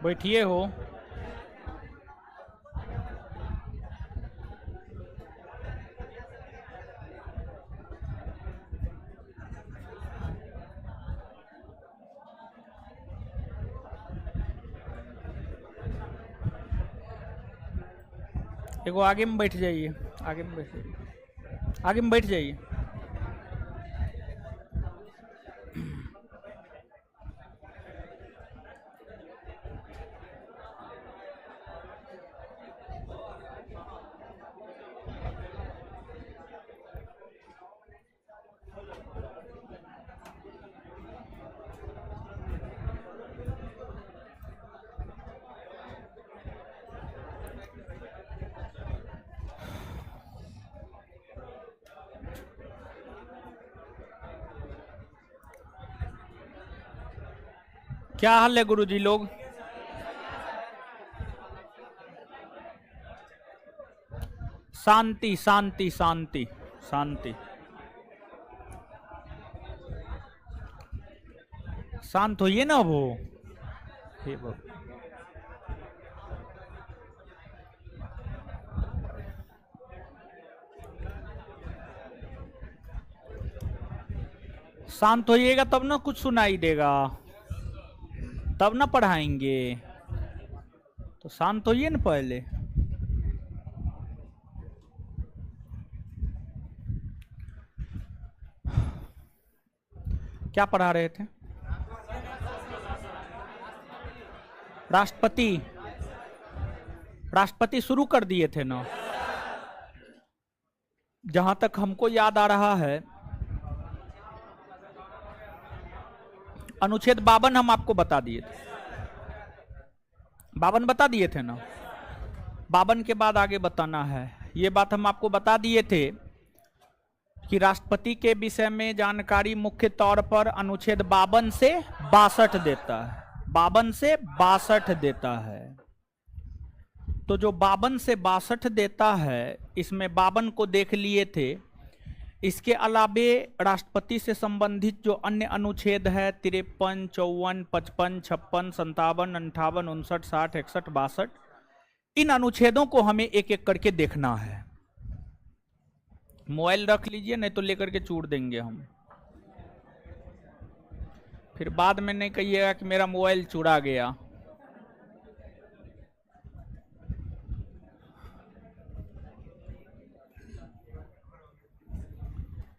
बैठिए हो। एगो आगे में बैठ जाइए, आगे में बैठ जाइए, आगे में बैठ जाइए। क्या हाल है गुरुजी लोग? शांति शांति शांति शांति। शांत होइए ना वो। हे वो शांत होइएगा तब ना कुछ सुनाई देगा, तब ना पढ़ाएंगे। तो शांत होइए ना पहले। क्या पढ़ा रहे थे? राष्ट्रपति। राष्ट्रपति शुरू कर दिए थे ना। जहां तक हमको याद आ रहा है, अनुच्छेद 52 हम आपको बता दिए थे। 52 बता दिए थे ना। 52 के बाद आगे बताना है। ये बात हम आपको बता दिए थे कि राष्ट्रपति के विषय में जानकारी मुख्य तौर पर अनुच्छेद 52 से 62 देता है। 52 से 62 देता है। तो जो 52 से 62 देता है, इसमें 52 को देख लिए थे। इसके अलावे राष्ट्रपति से संबंधित जो अन्य अनुच्छेद है 53, 54, 55, 56, 57, 58, 59, 60, 61, 62, इन अनुच्छेदों को हमें एक एक करके देखना है। मोबाइल रख लीजिए, नहीं तो लेकर के चूड़ देंगे हम। फिर बाद में नहीं कहिएगा कि मेरा मोबाइल चुरा गया।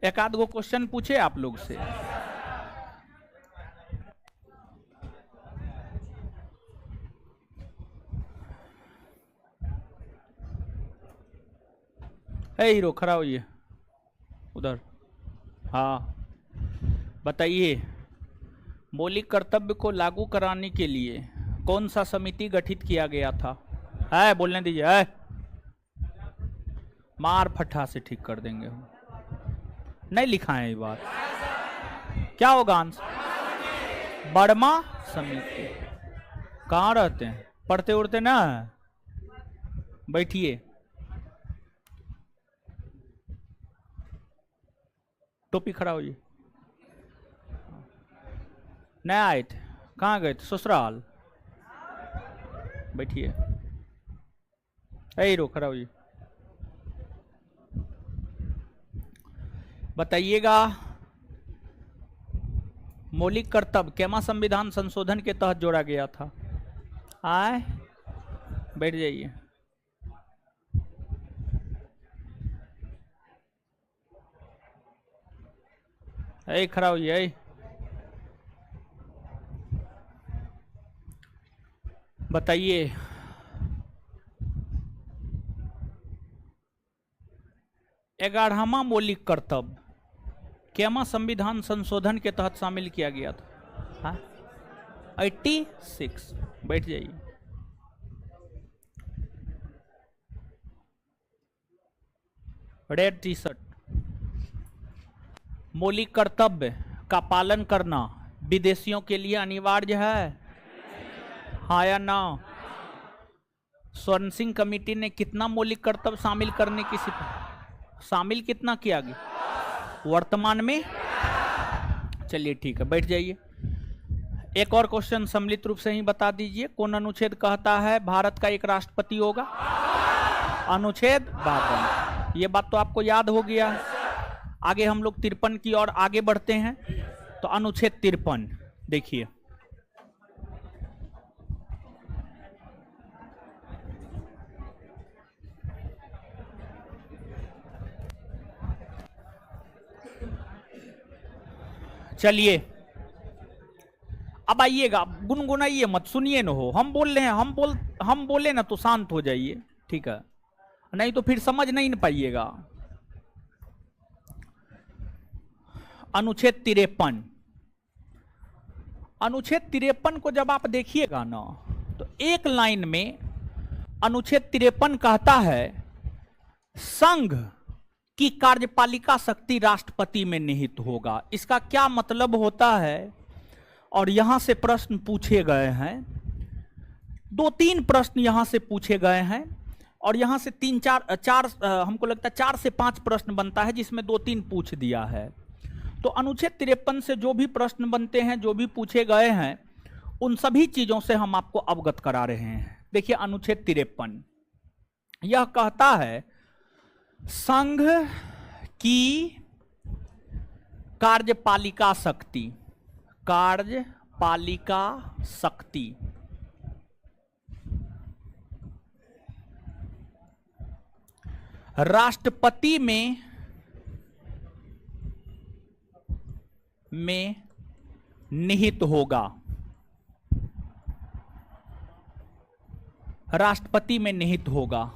एक आध गो क्वेश्चन पूछे आप लोग से। हीरो खड़ा होइए उधर। हाँ बताइए, मौलिक कर्तव्य को लागू कराने के लिए कौन सा समिति गठित किया गया था? है बोलने दीजिए। है मार फट्टा से ठीक कर देंगे हम। नहीं लिखा है ये बात। क्या होगा आंसर? बर्मा समिति। कहाँ रहते हैं? पढ़ते उड़ते ना? बैठिए। टोपी खड़ा होइए। नया आए थे? कहाँ गए थे? ससुराल। बैठिए। हीरो खड़ा होइए। बताइएगा, मौलिक कर्तव्य केमा संविधान संशोधन के तहत जोड़ा गया था? आए बैठ जाइए। खड़ा होइए। बताइए, ग्यारहवां मौलिक कर्तव्य केमा संविधान संशोधन के तहत शामिल किया गया था? 86। बैठ जाइए। Red T shirt. मौलिक कर्तव्य का पालन करना विदेशियों के लिए अनिवार्य है, हाँ या ना? स्वर्ण सिंह कमेटी ने कितना मौलिक कर्तव्य शामिल करने की शामिल कितना किया गया वर्तमान में? चलिए ठीक है, बैठ जाइए। एक और क्वेश्चन सम्मिलित रूप से ही बता दीजिए, कौन अनुच्छेद कहता है भारत का एक राष्ट्रपति होगा? अनुच्छेद 52। ये बात तो आपको याद हो गया। आगे हम लोग 53 की ओर आगे बढ़ते हैं। तो अनुच्छेद 53 देखिए, चलिए अब आइएगा, गुनगुनाइए मत, सुनिए न हो, हम बोल रहे हैं, हम बोले ना तो शांत हो जाइए, ठीक है? नहीं तो फिर समझ नहीं पाइएगा। अनुच्छेद 53, अनुच्छेद 53 को जब आप देखिएगा ना तो एक लाइन में अनुच्छेद 53 कहता है संघ की कार्यपालिका शक्ति राष्ट्रपति में निहित होगा। इसका क्या मतलब होता है? और यहां से प्रश्न पूछे गए हैं, 2-3 प्रश्न यहां से पूछे गए हैं और यहां से 3-4 हमको लगता है 4 से 5 प्रश्न बनता है, जिसमें 2-3 पूछ दिया है। तो अनुच्छेद 53 से जो भी प्रश्न बनते हैं, जो भी पूछे गए हैं, उन सभी चीजों से हम आपको अवगत करा रहे हैं। देखिए अनुच्छेद 53 यह कहता है संघ की कार्यपालिका शक्ति, कार्यपालिका शक्ति राष्ट्रपति में निहित होगा। राष्ट्रपति में निहित होगा।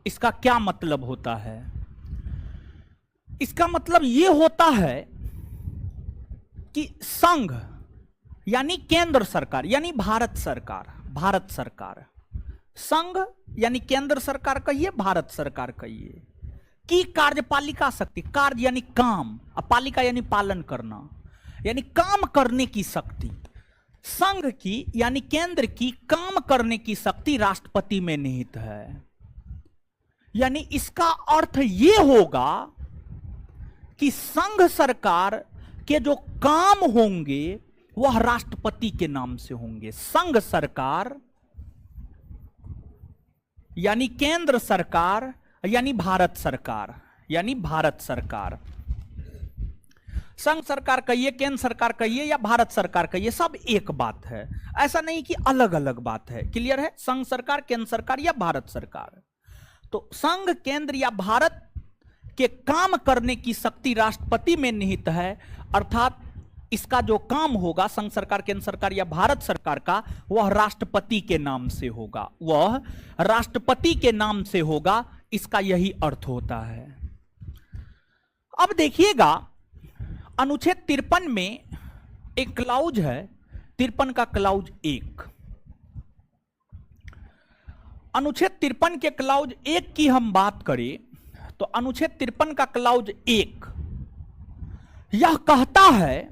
इसका क्या मतलब होता है? इसका मतलब यह होता है कि संघ यानी केंद्र सरकार, यानी भारत सरकार, संघ यानी केंद्र सरकार कहिए, भारत सरकार कहिए, की कार्यपालिका शक्ति, कार्य यानी काम, पालिका यानी पालन करना, यानी काम करने की शक्ति, संघ की यानी केंद्र की काम करने की शक्ति राष्ट्रपति में निहित है। यानी इसका अर्थ यह होगा कि संघ सरकार के जो काम होंगे वह राष्ट्रपति के नाम से होंगे। संघ सरकार यानी केंद्र सरकार यानी भारत सरकार, यानी भारत सरकार, संघ सरकार कहिए, केंद्र सरकार कहिए या भारत सरकार कहिए, सब एक बात है। ऐसा नहीं कि अलग अलग बात है। क्लियर है? संघ सरकार, केंद्र सरकार या भारत सरकार। तो संघ, केंद्र या भारत के काम करने की शक्ति राष्ट्रपति में निहित है, अर्थात इसका जो काम होगा संघ सरकार, केंद्र सरकार या भारत सरकार का, वह राष्ट्रपति के नाम से होगा, वह राष्ट्रपति के नाम से होगा। इसका यही अर्थ होता है। अब देखिएगा अनुच्छेद 53 में एक क्लाउज है, 53 का क्लाउज 1। अनुच्छेद 53 के क्लाउज 1 की हम बात करें तो अनुच्छेद 53 का क्लाउज 1 यह कहता है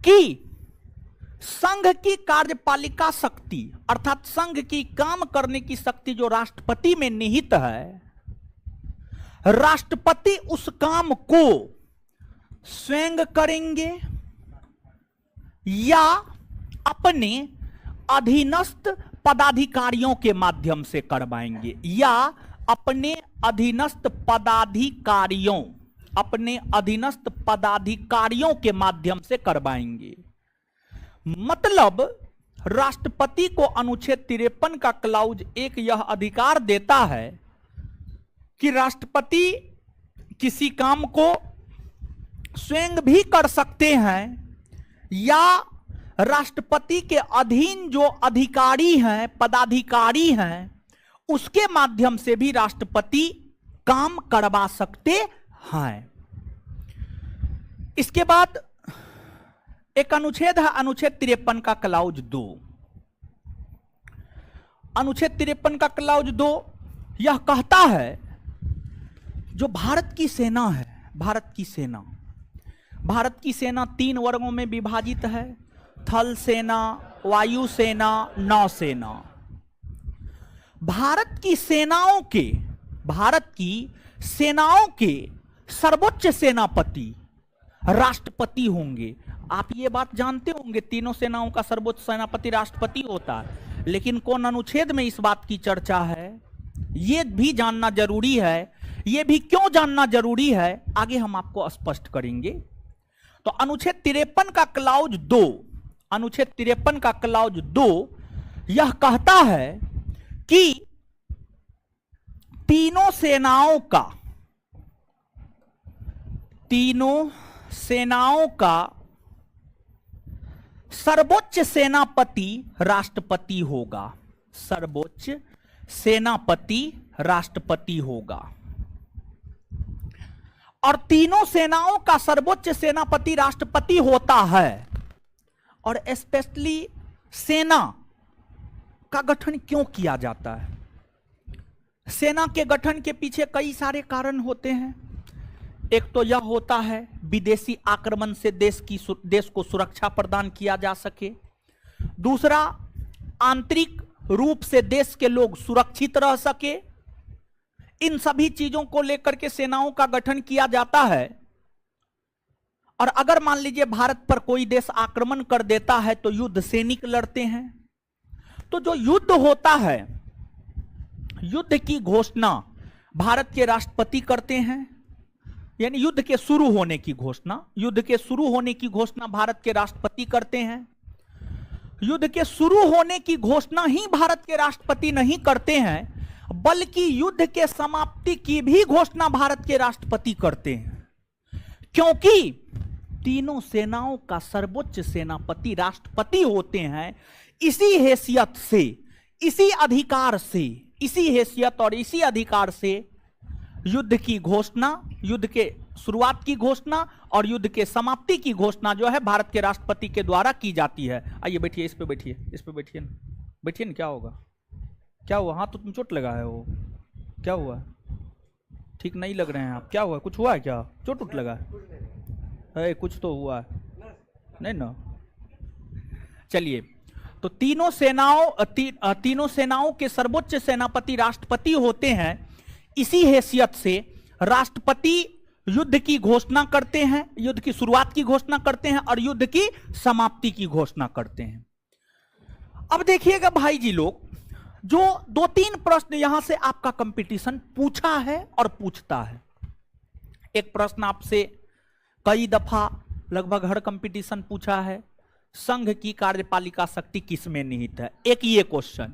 कि संघ की कार्यपालिका शक्ति, अर्थात संघ की काम करने की शक्ति जो राष्ट्रपति में निहित है, राष्ट्रपति उस काम को स्वयं करेंगे या अपने अधीनस्थ पदाधिकारियों के माध्यम से करवाएंगे, या अपने अधीनस्थ पदाधिकारियों के माध्यम से करवाएंगे। मतलब राष्ट्रपति को अनुच्छेद 53 का क्लाउज 1 यह अधिकार देता है कि राष्ट्रपति किसी काम को स्वयं भी कर सकते हैं या राष्ट्रपति के अधीन जो अधिकारी हैं, पदाधिकारी हैं, उसके माध्यम से भी राष्ट्रपति काम करवा सकते हैं। इसके बाद एक अनुच्छेद है, अनुच्छेद 53 का क्लाउज 2। अनुच्छेद 53 का क्लाउज 2 यह कहता है जो भारत की सेना है, भारत की सेना 3 वर्गों में विभाजित है, थल सेना, वायु सेना, नौसेना। भारत की सेनाओं के सर्वोच्च सेनापति राष्ट्रपति होंगे। आप ये बात जानते होंगे तीनों सेनाओं का सर्वोच्च सेनापति राष्ट्रपति होता है, लेकिन कौन अनुच्छेद में इस बात की चर्चा है, ये भी जानना जरूरी है। ये भी क्यों जानना जरूरी है, आगे हम आपको स्पष्ट करेंगे। तो अनुच्छेद 53 का क्लाउज 2, अनुच्छेद 53 का क्लाउज 2 यह कहता है कि तीनों सेनाओं का सर्वोच्च सेनापति राष्ट्रपति होगा, सर्वोच्च सेनापति राष्ट्रपति होगा। और तीनों सेनाओं का सर्वोच्च सेनापति राष्ट्रपति होता है। और स्पेशली सेना का गठन क्यों किया जाता है? सेना के गठन के पीछे कई सारे कारण होते हैं। एक तो यह होता है विदेशी आक्रमण से देश को सुरक्षा प्रदान किया जा सके। दूसरा, आंतरिक रूप से देश के लोग सुरक्षित रह सके। इन सभी चीजों को लेकर के सेनाओं का गठन किया जाता है। और अगर मान लीजिए भारत पर कोई देश आक्रमण कर देता है तो युद्ध सैनिक लड़ते हैं। तो जो युद्ध होता है, युद्ध की घोषणा भारत के राष्ट्रपति करते हैं, यानी युद्ध के शुरू होने की घोषणा, युद्ध के शुरू होने की घोषणा भारत के राष्ट्रपति करते हैं। युद्ध के शुरू होने की घोषणा ही भारत के राष्ट्रपति नहीं करते हैं, बल्कि युद्ध के समाप्ति की भी घोषणा भारत के राष्ट्रपति करते हैं। क्योंकि तीनों सेनाओं का सर्वोच्च सेनापति राष्ट्रपति होते हैं। इसी हैसियत से, इसी अधिकार से, इसी हैसियत और इसी अधिकार से युद्ध की घोषणा, युद्ध के शुरुआत की घोषणा और युद्ध के समाप्ति की घोषणा जो है भारत के राष्ट्रपति के द्वारा की जाती है। आइए बैठिए, इस पे बैठिए, इस पे बैठिए ना, बैठिए ना। क्या होगा, क्या हुआ? हाथ तो तुम चोट लगा है, वो क्या हुआ? ठीक नहीं लग रहे हैं आप, क्या हुआ? कुछ हुआ है क्या? चोट उठ लगा है? कुछ तो हुआ है नहीं ना? चलिए, तो तीनों सेनाओं के सर्वोच्च सेनापति राष्ट्रपति होते हैं। इसी हैसियत से राष्ट्रपति युद्ध की घोषणा करते हैं, युद्ध की शुरुआत की घोषणा करते हैं और युद्ध की समाप्ति की घोषणा करते हैं। अब देखिएगा भाई जी लोग, जो 2-3 प्रश्न यहां से आपका कंपटीशन पूछा है और पूछता है। एक प्रश्न आपसे कई दफा लगभग हर कंपटीशन पूछा है, संघ की कार्यपालिका शक्ति किसमें निहित है? एक ये क्वेश्चन।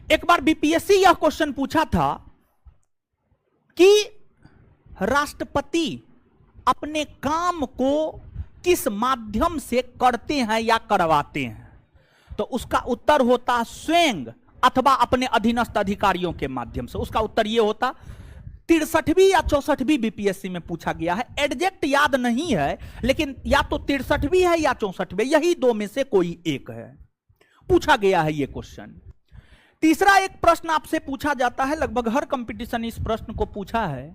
एक बार बीपीएससी यह क्वेश्चन पूछा था कि राष्ट्रपति अपने काम को किस माध्यम से करते हैं या करवाते हैं, तो उसका उत्तर होता स्वयं अथवा अपने अधीनस्थ अधिकारियों के माध्यम से। उसका उत्तर यह होता। 63वीं या 64वीं बीपीएससी में पूछा गया है, एग्जैक्ट याद नहीं है, लेकिन या तो 63वीं है या 64वीं, यही दो में से कोई एक है, पूछा गया है ये क्वेश्चन। तीसरा एक प्रश्न आपसे पूछा जाता है, लगभग हर कंपटीशन इस प्रश्न को पूछा है,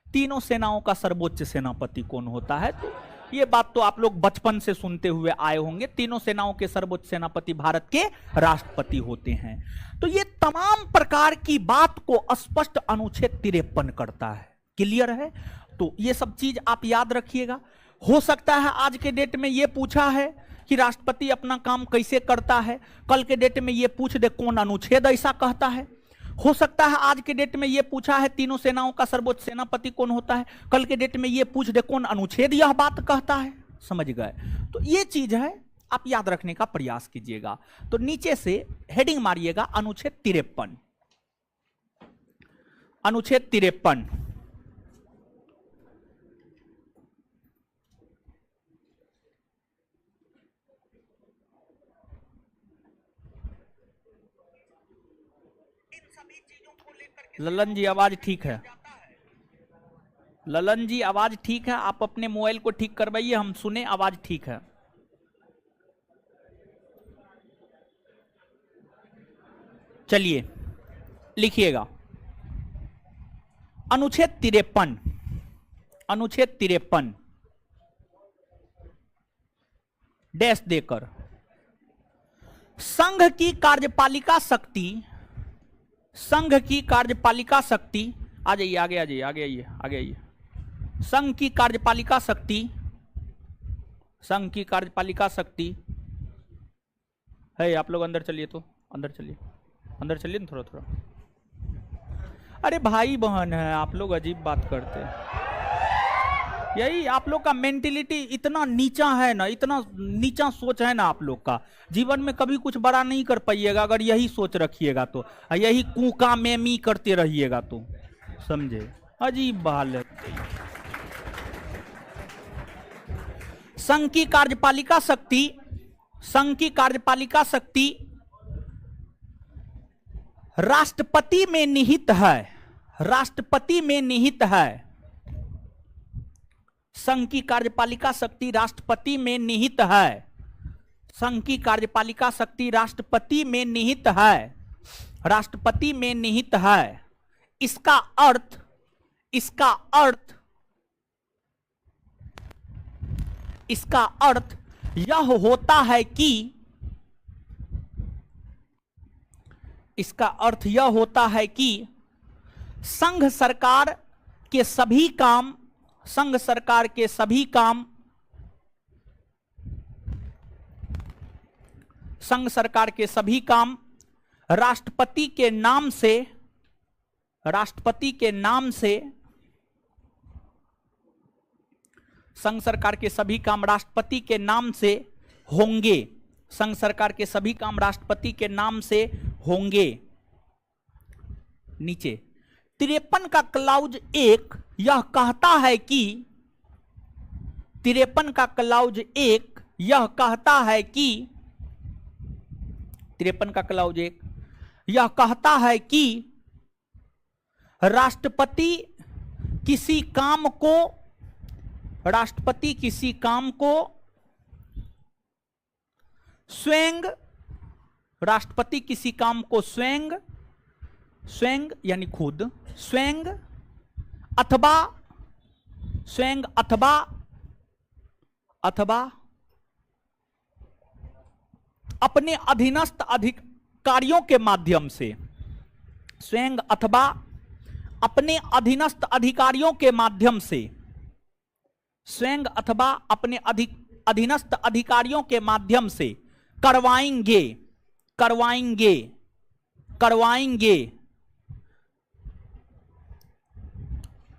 तीनों सेनाओं का सर्वोच्च सेनापति कौन होता है? तो ये बात तो आप लोग बचपन से सुनते हुए आए होंगे, तीनों सेनाओं के सर्वोच्च सेनापति भारत के राष्ट्रपति होते हैं। तो ये तमाम प्रकार की बात को स्पष्ट अनुच्छेद 53 करता है। क्लियर है? तो ये सब चीज आप याद रखिएगा। हो सकता है आज के डेट में ये पूछा है कि राष्ट्रपति अपना काम कैसे करता है, कल के डेट में ये पूछ दे कौन अनुच्छेद ऐसा कहता है। हो सकता है आज के डेट में ये पूछा है तीनों सेनाओं का सर्वोच्च सेनापति कौन होता है, कल के डेट में ये पूछ दे कौन अनुच्छेद यह बात कहता है। समझ गए? तो ये चीज है, आप याद रखने का प्रयास कीजिएगा। तो नीचे से हेडिंग मारिएगा अनुच्छेद 53, अनुच्छेद 53। ललन जी आवाज ठीक है? ललन जी आवाज ठीक है? आप अपने मोबाइल को ठीक करवाइए, हम सुने आवाज ठीक है। चलिए लिखिएगा अनुच्छेद 53, अनुच्छेद 53 डैश देकर संघ की कार्यपालिका शक्ति, संघ की कार्यपालिका शक्ति, आ जाइए आगे, आ जाइए आगे, आइए आगे, आइए। संघ की कार्यपालिका शक्ति संघ की कार्यपालिका शक्ति है। आप लोग अंदर चलिए, तो अंदर चलिए, अंदर चलिए ना थोड़ा थोड़ा। अरे भाई बहन है, आप लोग अजीब बात करते हैं। यही आप लोग का मेंटेलिटी इतना नीचा है ना, इतना नीचा सोच है ना आप लोग का। जीवन में कभी कुछ बड़ा नहीं कर पाइएगा अगर यही सोच रखिएगा तो, यही कूका मेमी करते रहिएगा तो, समझे। अजीब हालत। संघ की कार्यपालिका शक्ति, संघ की कार्यपालिका शक्ति राष्ट्रपति में निहित है, राष्ट्रपति में निहित है। संघ की कार्यपालिका शक्ति राष्ट्रपति में निहित है, संघ की कार्यपालिका शक्ति राष्ट्रपति में निहित है, राष्ट्रपति में निहित है। इसका अर्थ, इसका अर्थ, इसका अर्थ यह होता है कि, इसका अर्थ यह होता है कि संघ सरकार के सभी काम, संघ सरकार के सभी काम, संघ सरकार के सभी काम राष्ट्रपति के नाम से, राष्ट्रपति के नाम से, संघ सरकार के सभी काम राष्ट्रपति के नाम से होंगे, संघ सरकार के सभी काम राष्ट्रपति के नाम से होंगे। नीचे 53 का क्लाउज 1 यह कहता है कि, 53 का क्लाउज 1 यह कहता है कि, 53 का क्लाउज 1 यह कहता है कि राष्ट्रपति किसी काम को, राष्ट्रपति किसी काम को स्वयं, राष्ट्रपति किसी काम को स्वयं, स्वयं यानी खुद, स्वयं अथवा, स्वयं अथवा, अथवा अपने अधीनस्थ अधिकारियों के माध्यम से, स्वयं अथवा अपने अधीनस्थ अधिकारियों के माध्यम से, स्वयं अथवा अपने अधीनस्थ अधिकारियों के माध्यम से करवाएंगे, करवाएंगे, करवाएंगे।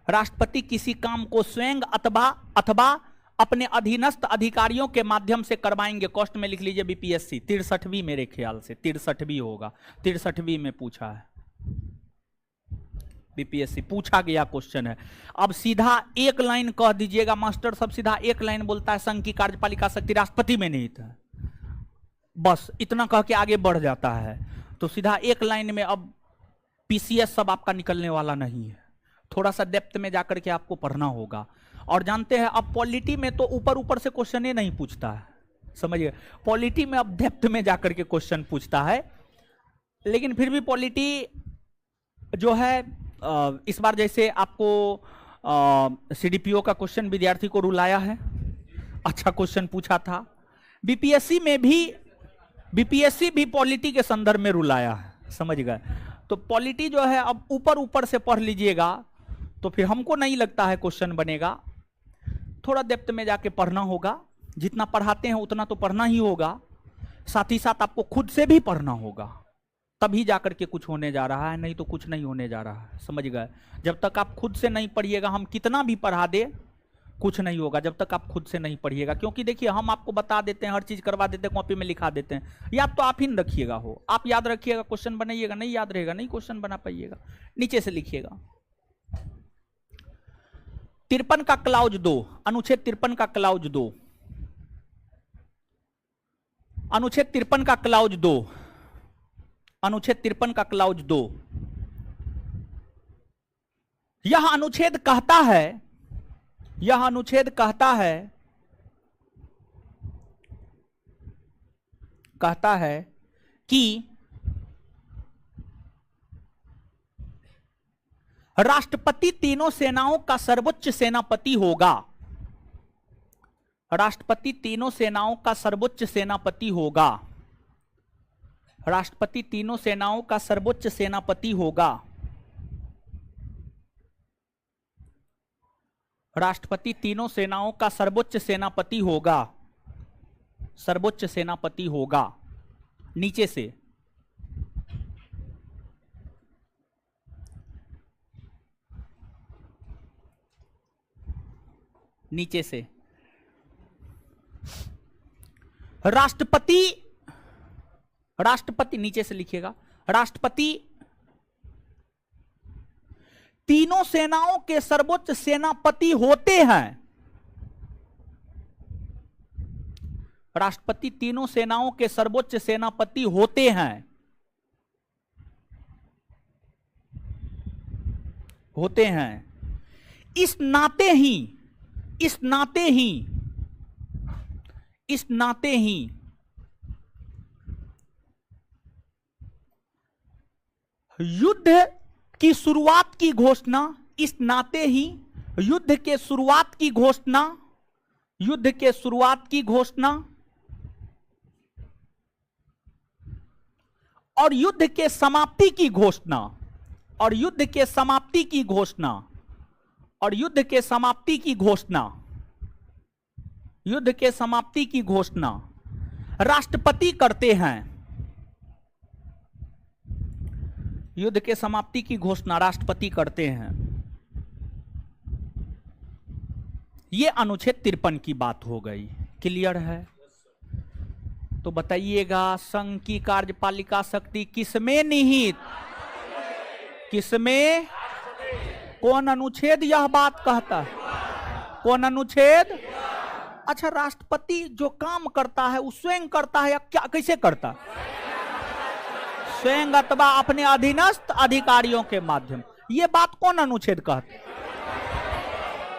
राष्ट्रपति किसी काम को स्वयं अथवा, अथवा अपने अधीनस्थ अधिकारियों के माध्यम से करवाएंगे। कॉस्ट में लिख लीजिए बीपीएससी 63वीं, मेरे ख्याल से 63वीं होगा, 63वीं में पूछा है, बीपीएससी पूछा गया क्वेश्चन है। अब सीधा एक लाइन कह दीजिएगा मास्टर, सब सीधा एक लाइन बोलता है संघ की कार्यपालिका शक्ति राष्ट्रपति में निहित है, बस इतना कह के आगे बढ़ जाता है। तो सीधा एक लाइन में अब पीसीएस सब आपका निकलने वाला नहीं है, थोड़ा सा डेप्थ में जाकर के आपको पढ़ना होगा। और जानते हैं अब पॉलिटी में तो ऊपर ऊपर से क्वेश्चन ही नहीं पूछता है, समझिए। पॉलिटी में अब डेप्थ में जाकर के क्वेश्चन पूछता है, लेकिन फिर भी पॉलिटी जो है इस बार जैसे आपको सीडीपीओ का क्वेश्चन विद्यार्थी को रुलाया है, अच्छा क्वेश्चन पूछा था। बीपीएससी में भी, बीपीएससी भी पॉलिटी के संदर्भ में रुलाया है, समझ गए। तो पॉलिटी जो है अब ऊपर ऊपर से पढ़ लीजिएगा तो फिर हमको नहीं लगता है क्वेश्चन बनेगा, थोड़ा डेप्थ में जाके पढ़ना होगा। जितना पढ़ाते हैं उतना तो पढ़ना ही होगा, साथ ही साथ आपको खुद से भी पढ़ना होगा, तभी जाकर के कुछ होने जा रहा है, नहीं तो कुछ नहीं होने जा रहा है, समझ गए। जब तक आप खुद से नहीं पढ़िएगा, हम कितना भी पढ़ा दे कुछ नहीं होगा जब तक आप खुद से नहीं पढ़िएगा। क्योंकि देखिए हम आपको बता देते हैं, हर चीज करवा देते हैं, कॉपी में लिखा देते हैं, याद तो आप ही न रखिएगा हो, आप याद रखिएगा क्वेश्चन बनाइएगा, नहीं याद रहेगा नहीं क्वेश्चन बना पाइएगा। नीचे से लिखिएगा 53 का क्लाउज 2, अनुच्छेद 53 का क्लाउज 2, अनुच्छेद 53 का क्लाउज 2, अनुच्छेद 53 का क्लाउज 2, यह अनुच्छेद कहता है, यह अनुच्छेद कहता है, कहता है कि राष्ट्रपति तीनों सेनाओं का सर्वोच्च सेनापति होगा, राष्ट्रपति तीनों सेनाओं का सर्वोच्च सेनापति होगा, राष्ट्रपति तीनों सेनाओं का सर्वोच्च सेनापति होगा, राष्ट्रपति तीनों सेनाओं का सर्वोच्च सेनापति होगा। सर्वोच्च सेनापति होगा? नीचे से। नीचे से। राष्ट्रपति, राष्ट्रपति नीचे से लिखिएगा। राष्ट्रपति तीनों सेनाओं के सर्वोच्च सेनापति होते हैं। राष्ट्रपति तीनों सेनाओं के सर्वोच्च सेनापति होते हैं। होते हैं। इस नाते ही, इस नाते ही, इस नाते ही युद्ध की शुरुआत की घोषणा, इस नाते ही युद्ध के शुरुआत की घोषणा, युद्ध के शुरुआत की घोषणा और युद्ध के समाप्ति की घोषणा, और युद्ध के समाप्ति की घोषणा, और युद्ध के समाप्ति की घोषणा, युद्ध के समाप्ति की घोषणा राष्ट्रपति करते हैं। युद्ध के समाप्ति की घोषणा राष्ट्रपति करते हैं। यह अनुच्छेद 53 की बात हो गई। क्लियर है? तो बताइएगा, संघ की कार्यपालिका शक्ति किसमें निहित? किसमें? कौन अनुच्छेद यह बात कहता है? कौन अनुच्छेद? अच्छा, राष्ट्रपति जो काम करता है वो स्वयं करता है या क्या, कैसे करता है? स्वयं अथवा अपने अधीनस्थ अधिकारियों के माध्यम। ये बात कौन अनुच्छेद कहते?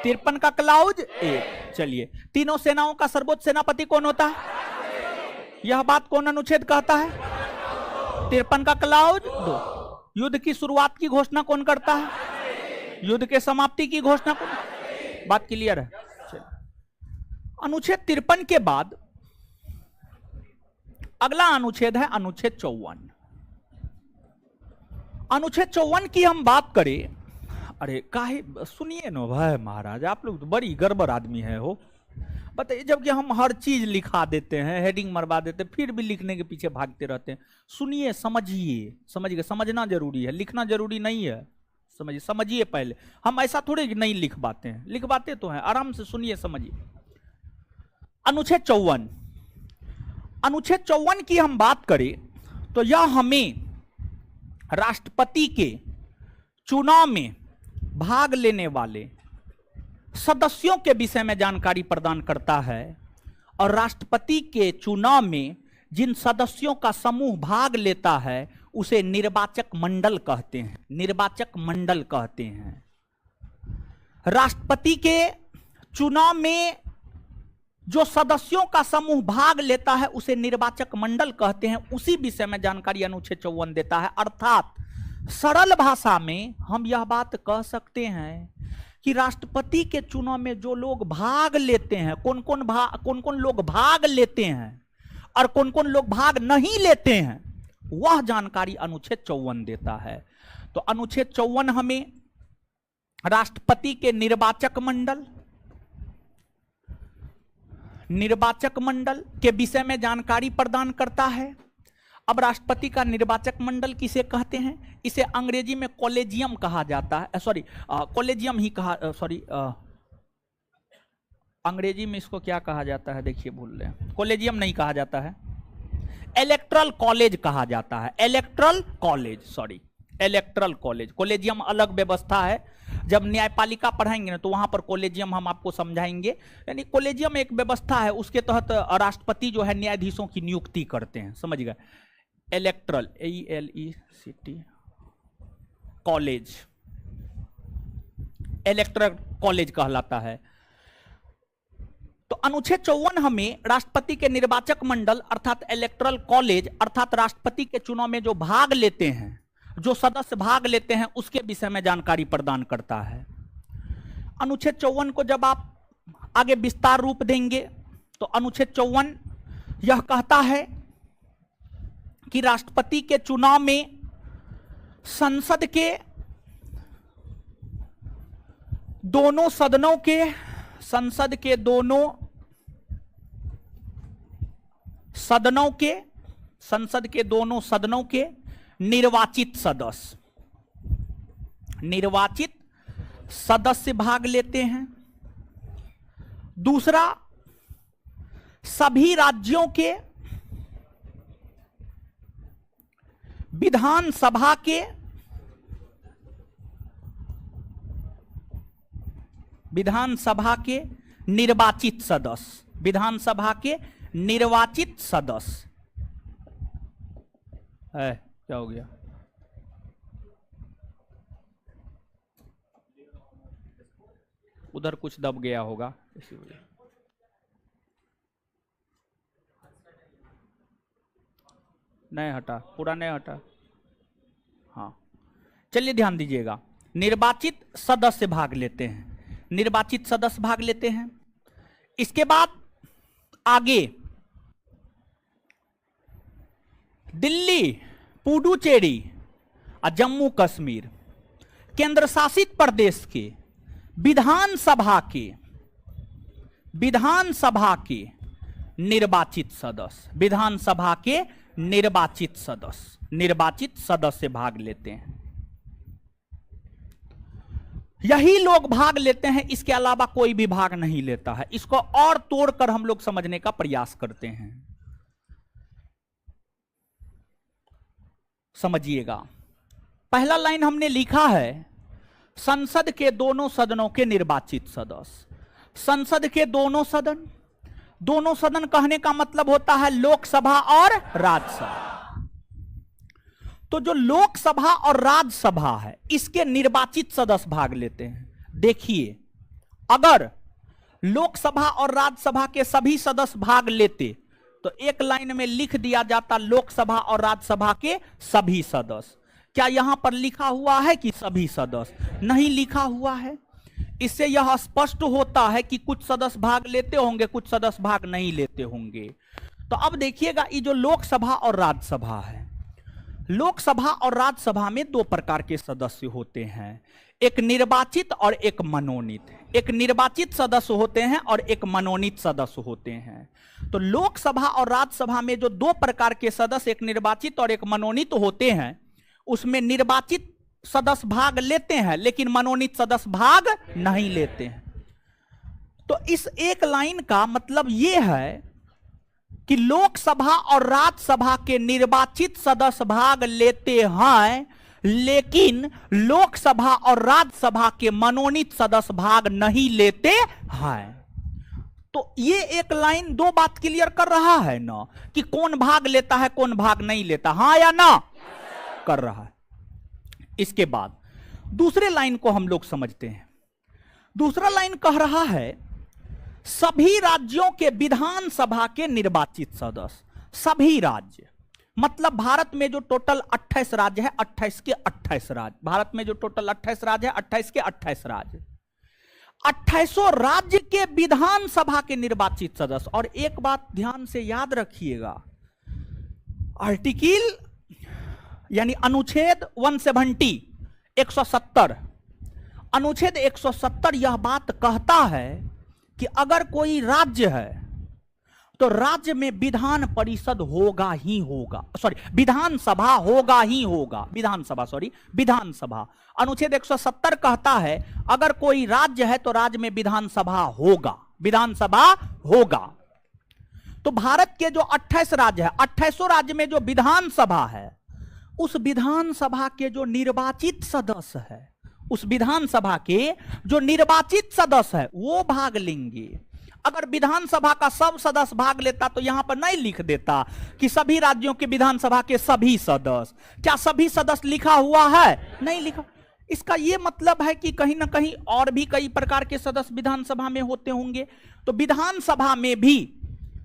53 का क्लाउज 1। चलिए, तीनों सेनाओं का सर्वोच्च सेनापति कौन होता है? यह बात कौन अनुच्छेद कहता है? 53 का क्लाउज 2। युद्ध की शुरुआत की घोषणा कौन करता है? युद्ध के समाप्ति की घोषणा कौन? बात क्लियर है? अनुच्छेद 53 के बाद अगला अनुच्छेद है अनुच्छेद 54। अनुच्छेद 54 की हम बात करें। अरे काहे, सुनिए ना भाई महाराज, आप लोग तो बड़ी गड़बड़ आदमी है हो। बताइए, जबकि हम हर चीज लिखा देते हैं, हेडिंग मरवा देते हैं, फिर भी लिखने के पीछे भागते रहते हैं। सुनिए, समझिए, समझिए, समझना जरूरी है, लिखना जरूरी नहीं है। समझिए, समझिए पहले। हम ऐसा थोड़े कि नहीं लिखवाते हैं, लिखवाते तो हैं। आराम से सुनिए, समझिए। अनुच्छेद 54, अनुच्छेद 54 की हम बात करें तो यह हमें राष्ट्रपति के चुनाव में भाग लेने वाले सदस्यों के विषय में जानकारी प्रदान करता है। और राष्ट्रपति के चुनाव में जिन सदस्यों का समूह भाग लेता है उसे निर्वाचक मंडल कहते हैं। निर्वाचक मंडल कहते हैं। राष्ट्रपति के चुनाव में जो सदस्यों का समूह भाग लेता है उसे निर्वाचक मंडल कहते हैं। उसी विषय में जानकारी अनुच्छेद 54 देता है। अर्थात सरल भाषा में हम यह बात कह सकते हैं कि राष्ट्रपति के चुनाव में जो लोग भाग लेते हैं, कौन कौन लोग भाग लेते हैं और कौन कौन लोग भाग नहीं लेते हैं, वह जानकारी अनुच्छेद 54 देता है। तो अनुच्छेद 54 हमें राष्ट्रपति के निर्वाचक मंडल के विषय में जानकारी प्रदान करता है। अब राष्ट्रपति का निर्वाचक मंडल किसे कहते हैं? इसे अंग्रेजी में कॉलेजियम कहा जाता है। सॉरी, कॉलेजियम ही कहा, सॉरी, अंग्रेजी में इसको क्या कहा जाता है? देखिए, भूल रहे, कॉलेजियम नहीं कहा जाता है, इलेक्टरल कॉलेज कहा जाता है। Electoral college, sorry, electoral college. Collegium अलग व्यवस्था है। जब न्यायपालिका पढ़ाएंगे ना तो वहां पर कॉलेजियम हम आपको समझाएंगे। यानी कॉलेजियम एक व्यवस्था है, उसके तहत राष्ट्रपति जो है न्यायाधीशों की नियुक्ति करते हैं। समझ गए? Electoral, ELECT college, electoral college कहलाता है। तो अनुच्छेद 54 हमें राष्ट्रपति के निर्वाचक मंडल अर्थात इलेक्टरल कॉलेज अर्थात राष्ट्रपति के चुनाव में जो भाग लेते हैं, जो सदस्य भाग लेते हैं, उसके विषय में जानकारी प्रदान करता है। अनुच्छेद 54 को जब आप आगे विस्तार रूप देंगे तो अनुच्छेद 54 यह कहता है कि राष्ट्रपति के चुनाव में संसद के दोनों सदनों के, संसद के दोनों सदनों के, संसद के दोनों सदनों के निर्वाचित सदस्य, निर्वाचित सदस्य भाग लेते हैं। दूसरा, सभी राज्यों के विधानसभा के निर्वाचित सदस्य, विधानसभा के निर्वाचित सदस्य है। क्या हो गया? उधर कुछ दब गया होगा इसी वजह। नहीं हटा, पूरा नहीं हटा। हाँ, चलिए ध्यान दीजिएगा। निर्वाचित सदस्य भाग लेते हैं, निर्वाचित सदस्य भाग लेते हैं। इसके बाद आगे दिल्ली, पुडुचेरी और जम्मू कश्मीर केंद्र शासित प्रदेश के विधानसभा के निर्वाचित सदस्य, विधानसभा के निर्वाचित सदस्य भाग लेते हैं। यही लोग भाग लेते हैं, इसके अलावा कोई भी भाग नहीं लेता है। इसको और तोड़कर हम लोग समझने का प्रयास करते हैं। समझिएगा, पहला लाइन हमने लिखा है संसद के दोनों सदनों के निर्वाचित सदस्य। संसद के दोनों सदन, दोनों सदन कहने का मतलब होता है लोकसभा और राज्यसभा। तो जो लोकसभा और राज्यसभा है, इसके निर्वाचित सदस्य भाग लेते हैं। देखिए, अगर लोकसभा और राज्यसभा के सभी सदस्य भाग लेते तो एक लाइन में लिख दिया जाता लोकसभा और राज्यसभा के सभी सदस्य। क्या यहां पर लिखा हुआ है कि सभी सदस्य? नहीं लिखा हुआ है। इससे यह स्पष्ट होता है कि कुछ सदस्य भाग लेते होंगे, कुछ सदस्य भाग नहीं लेते होंगे। तो अब देखिएगा, ये जो लोकसभा और राज्यसभा है, लोकसभा और राज्यसभा में दो प्रकार के सदस्य होते हैं, एक निर्वाचित और एक मनोनीत। एक निर्वाचित सदस्य होते हैं और एक मनोनीत सदस्य होते हैं। तो लोकसभा और राज्यसभा में जो दो प्रकार के सदस्य, एक निर्वाचित और एक मनोनीत होते हैं, उसमें निर्वाचित सदस्य भाग लेते हैं लेकिन मनोनीत सदस्य भाग नहीं लेते हैं। तो इस एक लाइन का मतलब यह है कि लोकसभा और राज्यसभा के निर्वाचित सदस्य भाग लेते हैं लेकिन लोकसभा और राज्यसभा के मनोनीत सदस्य भाग नहीं लेते हैं। तो ये एक लाइन दो बात क्लियर कर रहा है ना, कि कौन भाग लेता है कौन भाग नहीं लेता, हां या ना कर रहा है। इसके बाद दूसरे लाइन को हम लोग समझते हैं। दूसरा लाइन कह रहा है सभी राज्यों के विधानसभा के निर्वाचित सदस्य। सभी राज्य मतलब भारत में जो टोटल 28 राज्य है, 28 के 28 राज्य, भारत में जो टोटल 28 राज्य है, 28 के 28 राज्य, 28 राज्य के विधानसभा के निर्वाचित सदस्य। और एक बात ध्यान से याद रखिएगा, आर्टिकल यानी अनुच्छेद 170 170, अनुच्छेद 170 यह बात कहता है कि अगर कोई राज्य है तो राज्य में विधान परिषद होगा ही होगा, विधानसभा होगा ही होगा, विधानसभा। अनुच्छेद 170 कहता है अगर कोई राज्य है तो राज्य में विधानसभा होगा। तो भारत के जो 28 राज्य है, 28 राज्य में जो विधानसभा है, उस विधानसभा के जो निर्वाचित सदस्य है, उस विधानसभा के जो निर्वाचित सदस्य है वो भाग लेंगे। अगर विधानसभा का सब सदस्य भाग लेता तो यहां पर नहीं लिख देता कि सभी राज्यों के विधानसभा के सभी सदस्य। क्या सभी सदस्य लिखा हुआ है? नहीं लिखा। इसका यह मतलब है कि कहीं ना कहीं और भी कई प्रकार के सदस्य विधानसभा में होते होंगे। तो विधानसभा में भी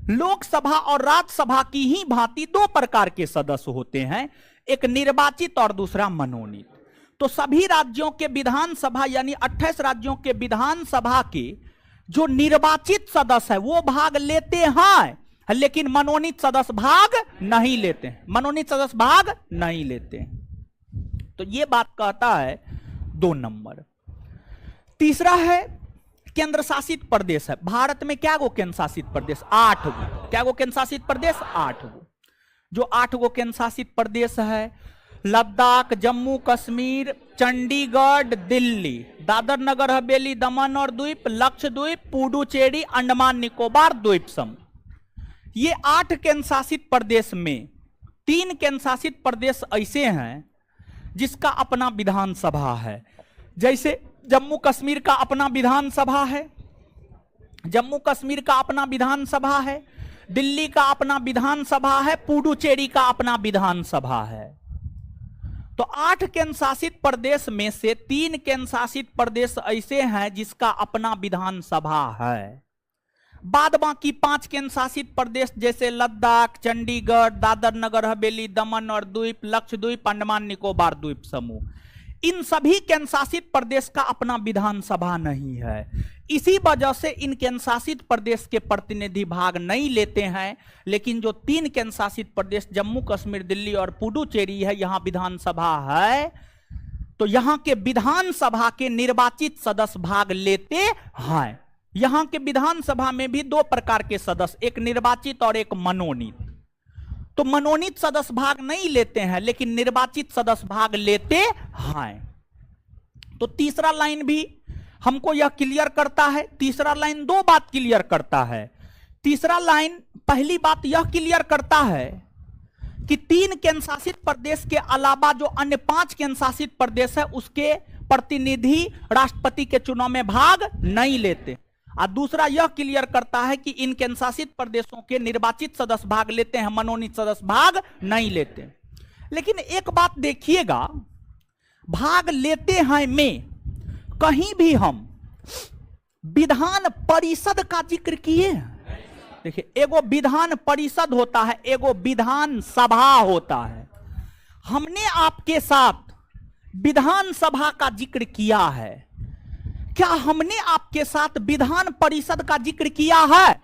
लोकसभा और राज्यसभा की ही भांति दो प्रकार के सदस्य होते हैं, एक निर्वाचित और दूसरा मनोनीत। तो सभी राज्यों के विधानसभा यानी 28 राज्यों के विधानसभा के जो निर्वाचित सदस्य है वो भाग लेते हैं, लेकिन मनोनीत सदस्य भाग नहीं लेते हैं, मनोनीत सदस्य भाग नहीं लेते हैं। तो ये बात कहता है 2 नंबर। तीसरा है केंद्र शासित प्रदेश है। भारत में क्या गो केंद्र शासित प्रदेश? 8 गो। क्या गो केंद्र शासित प्रदेश? 8 गो। जो 8 गो केंद्र शासित प्रदेश है, लद्दाख, जम्मू कश्मीर, चंडीगढ़, दिल्ली, दादर नगर हवेली, दमन और द्वीप, लक्षद्वीप, पुडुचेरी, अंडमान निकोबार द्वीप समूह। ये 8 केंद्र शासित प्रदेश में 3 केंद्र शासित प्रदेश ऐसे हैं जिसका अपना विधानसभा है। जैसे जम्मू कश्मीर का अपना विधानसभा है, जम्मू कश्मीर का अपना विधानसभा है, दिल्ली का अपना विधानसभा है, पुडुचेरी का अपना विधानसभा है। तो 8 केंद्र शासित प्रदेश में से 3 केंद्र शासित प्रदेश ऐसे हैं जिसका अपना विधानसभा है। बाद बाकी 5 केंद्र शासित प्रदेश जैसे लद्दाख, चंडीगढ़, दादर नगर हवेली, दमन और द्वीप, लक्षद्वीप, अंडमान निकोबार द्वीप समूह, इन सभी केंद्र शासित प्रदेश का अपना विधानसभा नहीं है। इसी वजह से इन केंद्र शासित प्रदेश के प्रतिनिधि भाग नहीं लेते हैं। लेकिन जो 3 केंद्र शासित प्रदेश जम्मू कश्मीर, दिल्ली और पुडुचेरी है, यहां विधानसभा है, तो यहां के विधानसभा के निर्वाचित सदस्य भाग लेते हैं। यहां के विधानसभा में भी 2 प्रकार के सदस्य, एक निर्वाचित और एक मनोनीत। तो मनोनीत सदस्य भाग नहीं लेते हैं, लेकिन निर्वाचित सदस्य भाग लेते हैं। तो तीसरा लाइन भी हमको यह क्लियर करता है। तीसरा लाइन 2 बात क्लियर करता है। तीसरा लाइन पहली बात यह क्लियर करता है कि 3 केंद्र शासित प्रदेश के अलावा जो अन्य 5 केंद्र शासित प्रदेश है उसके प्रतिनिधि राष्ट्रपति के चुनाव में भाग नहीं लेते। और दूसरा यह क्लियर करता है कि इन केंद्र शासित प्रदेशों के निर्वाचित सदस्य भाग लेते हैं, मनोनीत सदस्य भाग नहीं लेते। लेकिन एक बात देखिएगा, भाग लेते हैं में कहीं भी हम विधान परिषद का जिक्र किए हैं? देखिए, एगो विधान परिषद होता है, एगो विधान सभा होता है। हमने आपके साथ विधानसभा का जिक्र किया है, क्या हमने आपके साथ विधान परिषद का जिक्र किया है?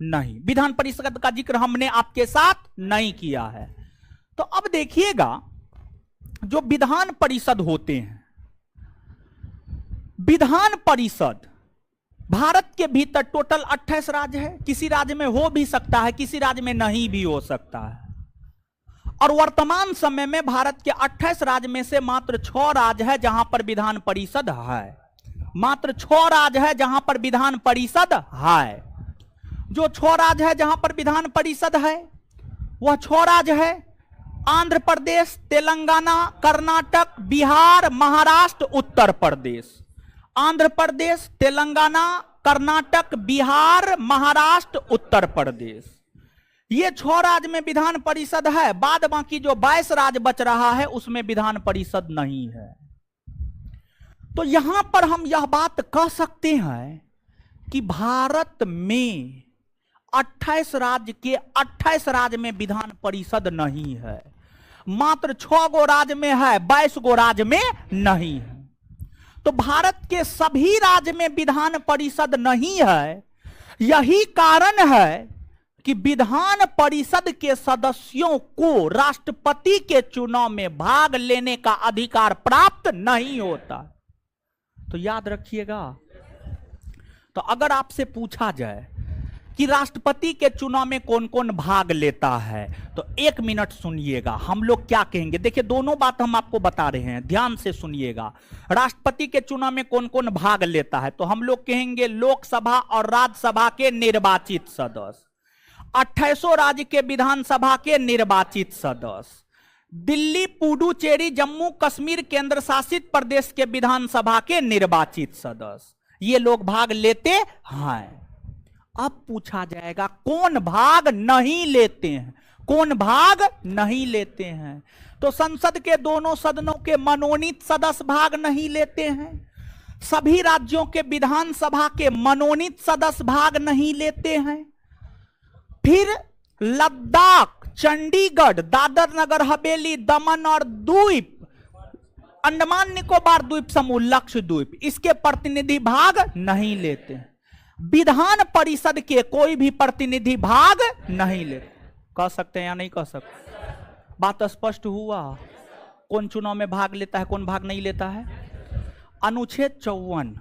नहीं, विधान परिषद का जिक्र हमने आपके साथ नहीं किया है। तो अब देखिएगा, जो विधान परिषद होते हैं, विधान परिषद भारत के भीतर टोटल 28 राज्य है। किसी राज्य में हो भी सकता है, किसी राज्य में नहीं भी हो सकता है। और वर्तमान समय में भारत के 28 राज्य में से मात्र 6 राज्य है जहां पर विधान परिषद है। मात्र 6 राज्य है जहां पर विधान परिषद है। जो 6 राज्य है जहां पर विधान परिषद है, वह 6 राज्य है आंध्र प्रदेश, तेलंगाना, कर्नाटक, बिहार, महाराष्ट्र, उत्तर प्रदेश। आंध्र प्रदेश, तेलंगाना, कर्नाटक, बिहार, महाराष्ट्र, उत्तर प्रदेश, ये 6 राज्य में विधान परिषद है। बाद बाकी जो 22 राज्य बच रहा है उसमें विधान परिषद नहीं है। तो यहां पर हम यह बात कह सकते हैं कि भारत में 28 राज्य के 28 राज्य में विधान परिषद नहीं है। मात्र 6 गो राज्य में है, 22 गो राज्य में नहीं है। तो भारत के सभी राज्य में विधान परिषद नहीं है। यही कारण है कि विधान परिषद के सदस्यों को राष्ट्रपति के चुनाव में भाग लेने का अधिकार प्राप्त नहीं होता। तो याद रखिएगा। तो अगर आपसे पूछा जाए कि राष्ट्रपति के चुनाव में कौन कौन भाग लेता है, तो 1 मिनट सुनिएगा, हम लोग क्या कहेंगे। देखिए, दोनों बात हम आपको बता रहे हैं, ध्यान से सुनिएगा। राष्ट्रपति के चुनाव में कौन कौन भाग लेता है, तो हम लोग कहेंगे लोकसभा और राज्यसभा के निर्वाचित सदस्य, 28 राज्य के विधानसभा के निर्वाचित सदस्य, दिल्ली, पुडुचेरी, जम्मू कश्मीर केंद्र शासित प्रदेश के विधानसभा के निर्वाचित सदस्य, ये लोग भाग लेते हैं। अब पूछा जाएगा कौन भाग नहीं लेते हैं, कौन भाग नहीं लेते हैं। तो संसद के दोनों सदनों के मनोनीत सदस्य भाग नहीं लेते हैं। सभी राज्यों के विधानसभा के मनोनीत सदस्य भाग नहीं लेते हैं। फिर लद्दाख, चंडीगढ़, दादर नगर हवेली, दमन और द्वीप, अंडमान निकोबार द्वीप समूह, लक्षद्वीप, इसके प्रतिनिधि भाग नहीं लेते हैं। विधान परिषद के कोई भी प्रतिनिधि भाग नहीं लेते। कह सकते हैं या नहीं कह सकते? बात स्पष्ट हुआ। कौन चुनाव में भाग लेता है, कौन भाग नहीं लेता है? अनुच्छेद 54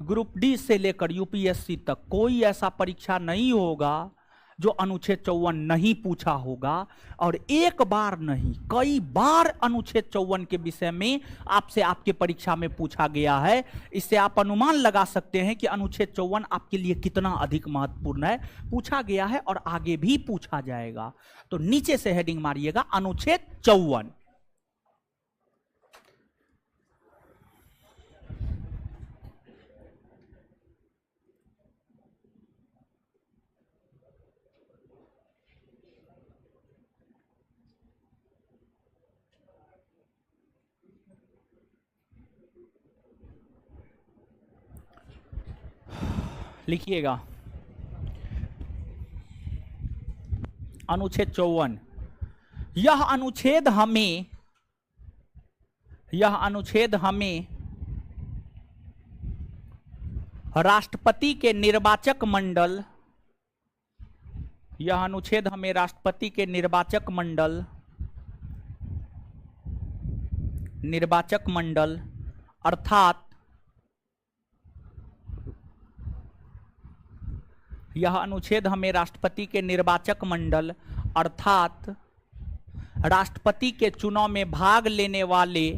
ग्रुप डी से लेकर यूपीएससी तक कोई ऐसा परीक्षा नहीं होगा जो अनुच्छेद 54 नहीं पूछा होगा। और एक बार नहीं, कई बार अनुच्छेद 54 के विषय में आपसे आपके परीक्षा में पूछा गया है। इससे आप अनुमान लगा सकते हैं कि अनुच्छेद 54 आपके लिए कितना अधिक महत्वपूर्ण है। पूछा गया है और आगे भी पूछा जाएगा। तो नीचे से हेडिंग मारिएगा अनुच्छेद 54। लिखिएगा अनुच्छेद 54। यह अनुच्छेद हमें राष्ट्रपति के निर्वाचक मंडल, यह अनुच्छेद हमें राष्ट्रपति के निर्वाचक मंडल अर्थात यह अनुच्छेद हमें राष्ट्रपति के निर्वाचक मंडल अर्थात राष्ट्रपति के चुनाव में भाग लेने वाले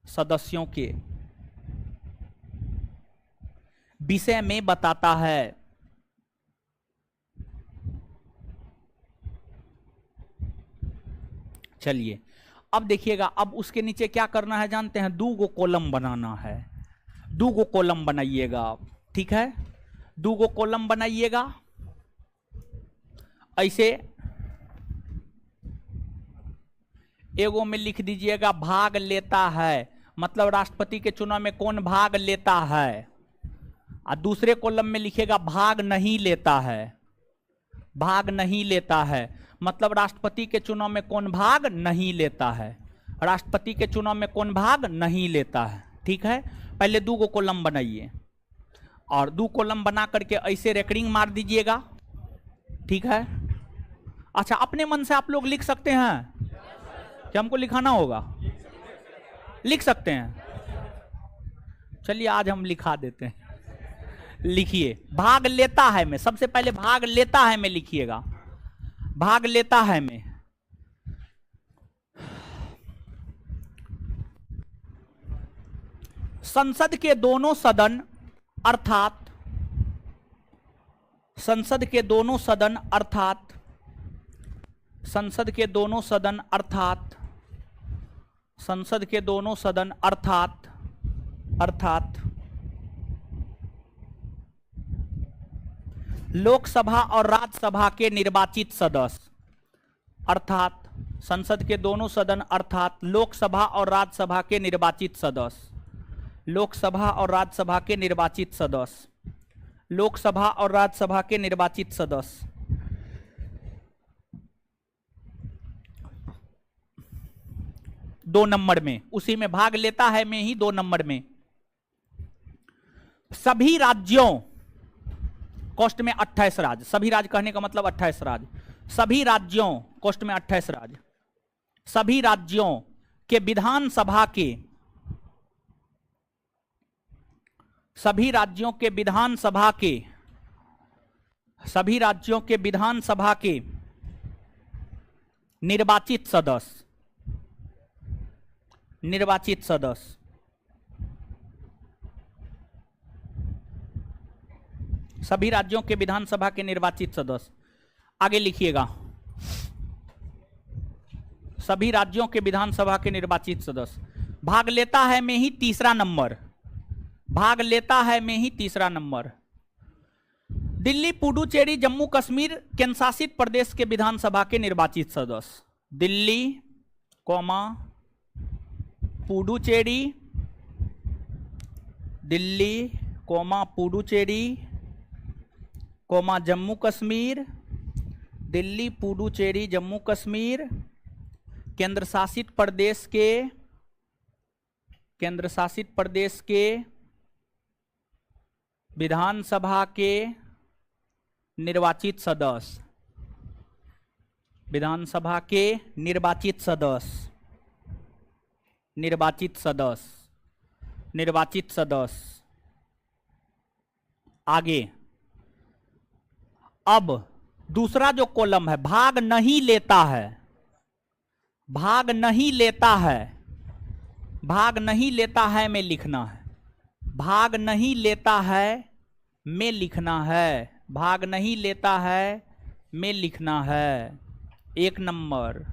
सदस्यों के विषय में बताता है। चलिए अब देखिएगा, अब उसके नीचे क्या करना है जानते हैं? 2 कॉलम बनाना है। 2 कॉलम बनाइएगा, ठीक है? 2 कॉलम बनाइएगा ऐसे। एगो में लिख दीजिएगा भाग लेता है, मतलब राष्ट्रपति के चुनाव में कौन भाग लेता है। और दूसरे कॉलम में लिखिएगा भाग नहीं लेता है। भाग नहीं लेता है मतलब राष्ट्रपति के चुनाव में कौन भाग नहीं लेता है। राष्ट्रपति के चुनाव में कौन भाग नहीं लेता है, ठीक है? पहले 2 कॉलम बनाइए और 2 कॉलम बना करके ऐसे रेकरिंग मार दीजिएगा, ठीक है? अच्छा, अपने मन से आप लोग लिख सकते हैं कि हमको लिखाना होगा? लिख सकते हैं। चलिए आज हम लिखा देते हैं। लिखिए भाग लेता है में, सबसे पहले भाग लेता है में लिखिएगा। भाग लेता है में संसद के दोनों सदन अर्थात संसद के दोनों सदन अर्थात लोकसभा और राज्यसभा के निर्वाचित सदस्य, अर्थात संसद के दोनों सदन अर्थात लोकसभा और राज्यसभा के निर्वाचित सदस्य, लोकसभा और राज्यसभा के निर्वाचित सदस्य, लोकसभा और राज्यसभा के निर्वाचित सदस्य। दो नंबर में, उसी में भाग लेता है में ही 2 नंबर में सभी राज्यों, कोष्ट में 28 राज्य, सभी राज्य कहने का मतलब 28 राज्य, सभी राज्यों कोष्ट में 28 राज्य, सभी राज्यों के विधानसभा के, सभी राज्यों के विधानसभा के, सभी राज्यों के विधानसभा के निर्वाचित सदस्य, निर्वाचित सदस्य, सभी राज्यों के विधानसभा के निर्वाचित सदस्य। आगे लिखिएगा सभी राज्यों के विधानसभा के निर्वाचित सदस्य। भाग लेता है में ही 3रा नंबर, भाग लेता है में ही 3रा नंबर। दिल्ली, पुडुचेरी, जम्मू कश्मीर केंद्र शासित प्रदेश के विधानसभा के निर्वाचित सदस्य। दिल्ली, पुडुचेरी, दिल्ली, पुडुचेरी, जम्मू कश्मीर, दिल्ली, पुडुचेरी, जम्मू कश्मीर केंद्र शासित प्रदेश के, केंद्र शासित प्रदेश के विधानसभा के निर्वाचित सदस्य, विधानसभा के निर्वाचित सदस्य, निर्वाचित सदस्य, निर्वाचित सदस्य। आगे अब दूसरा जो कॉलम है, भाग नहीं लेता है, भाग नहीं लेता है, भाग नहीं लेता है में लिखना है, भाग नहीं लेता है में लिखना है, भाग नहीं लेता है में लिखना है। 1 नंबर,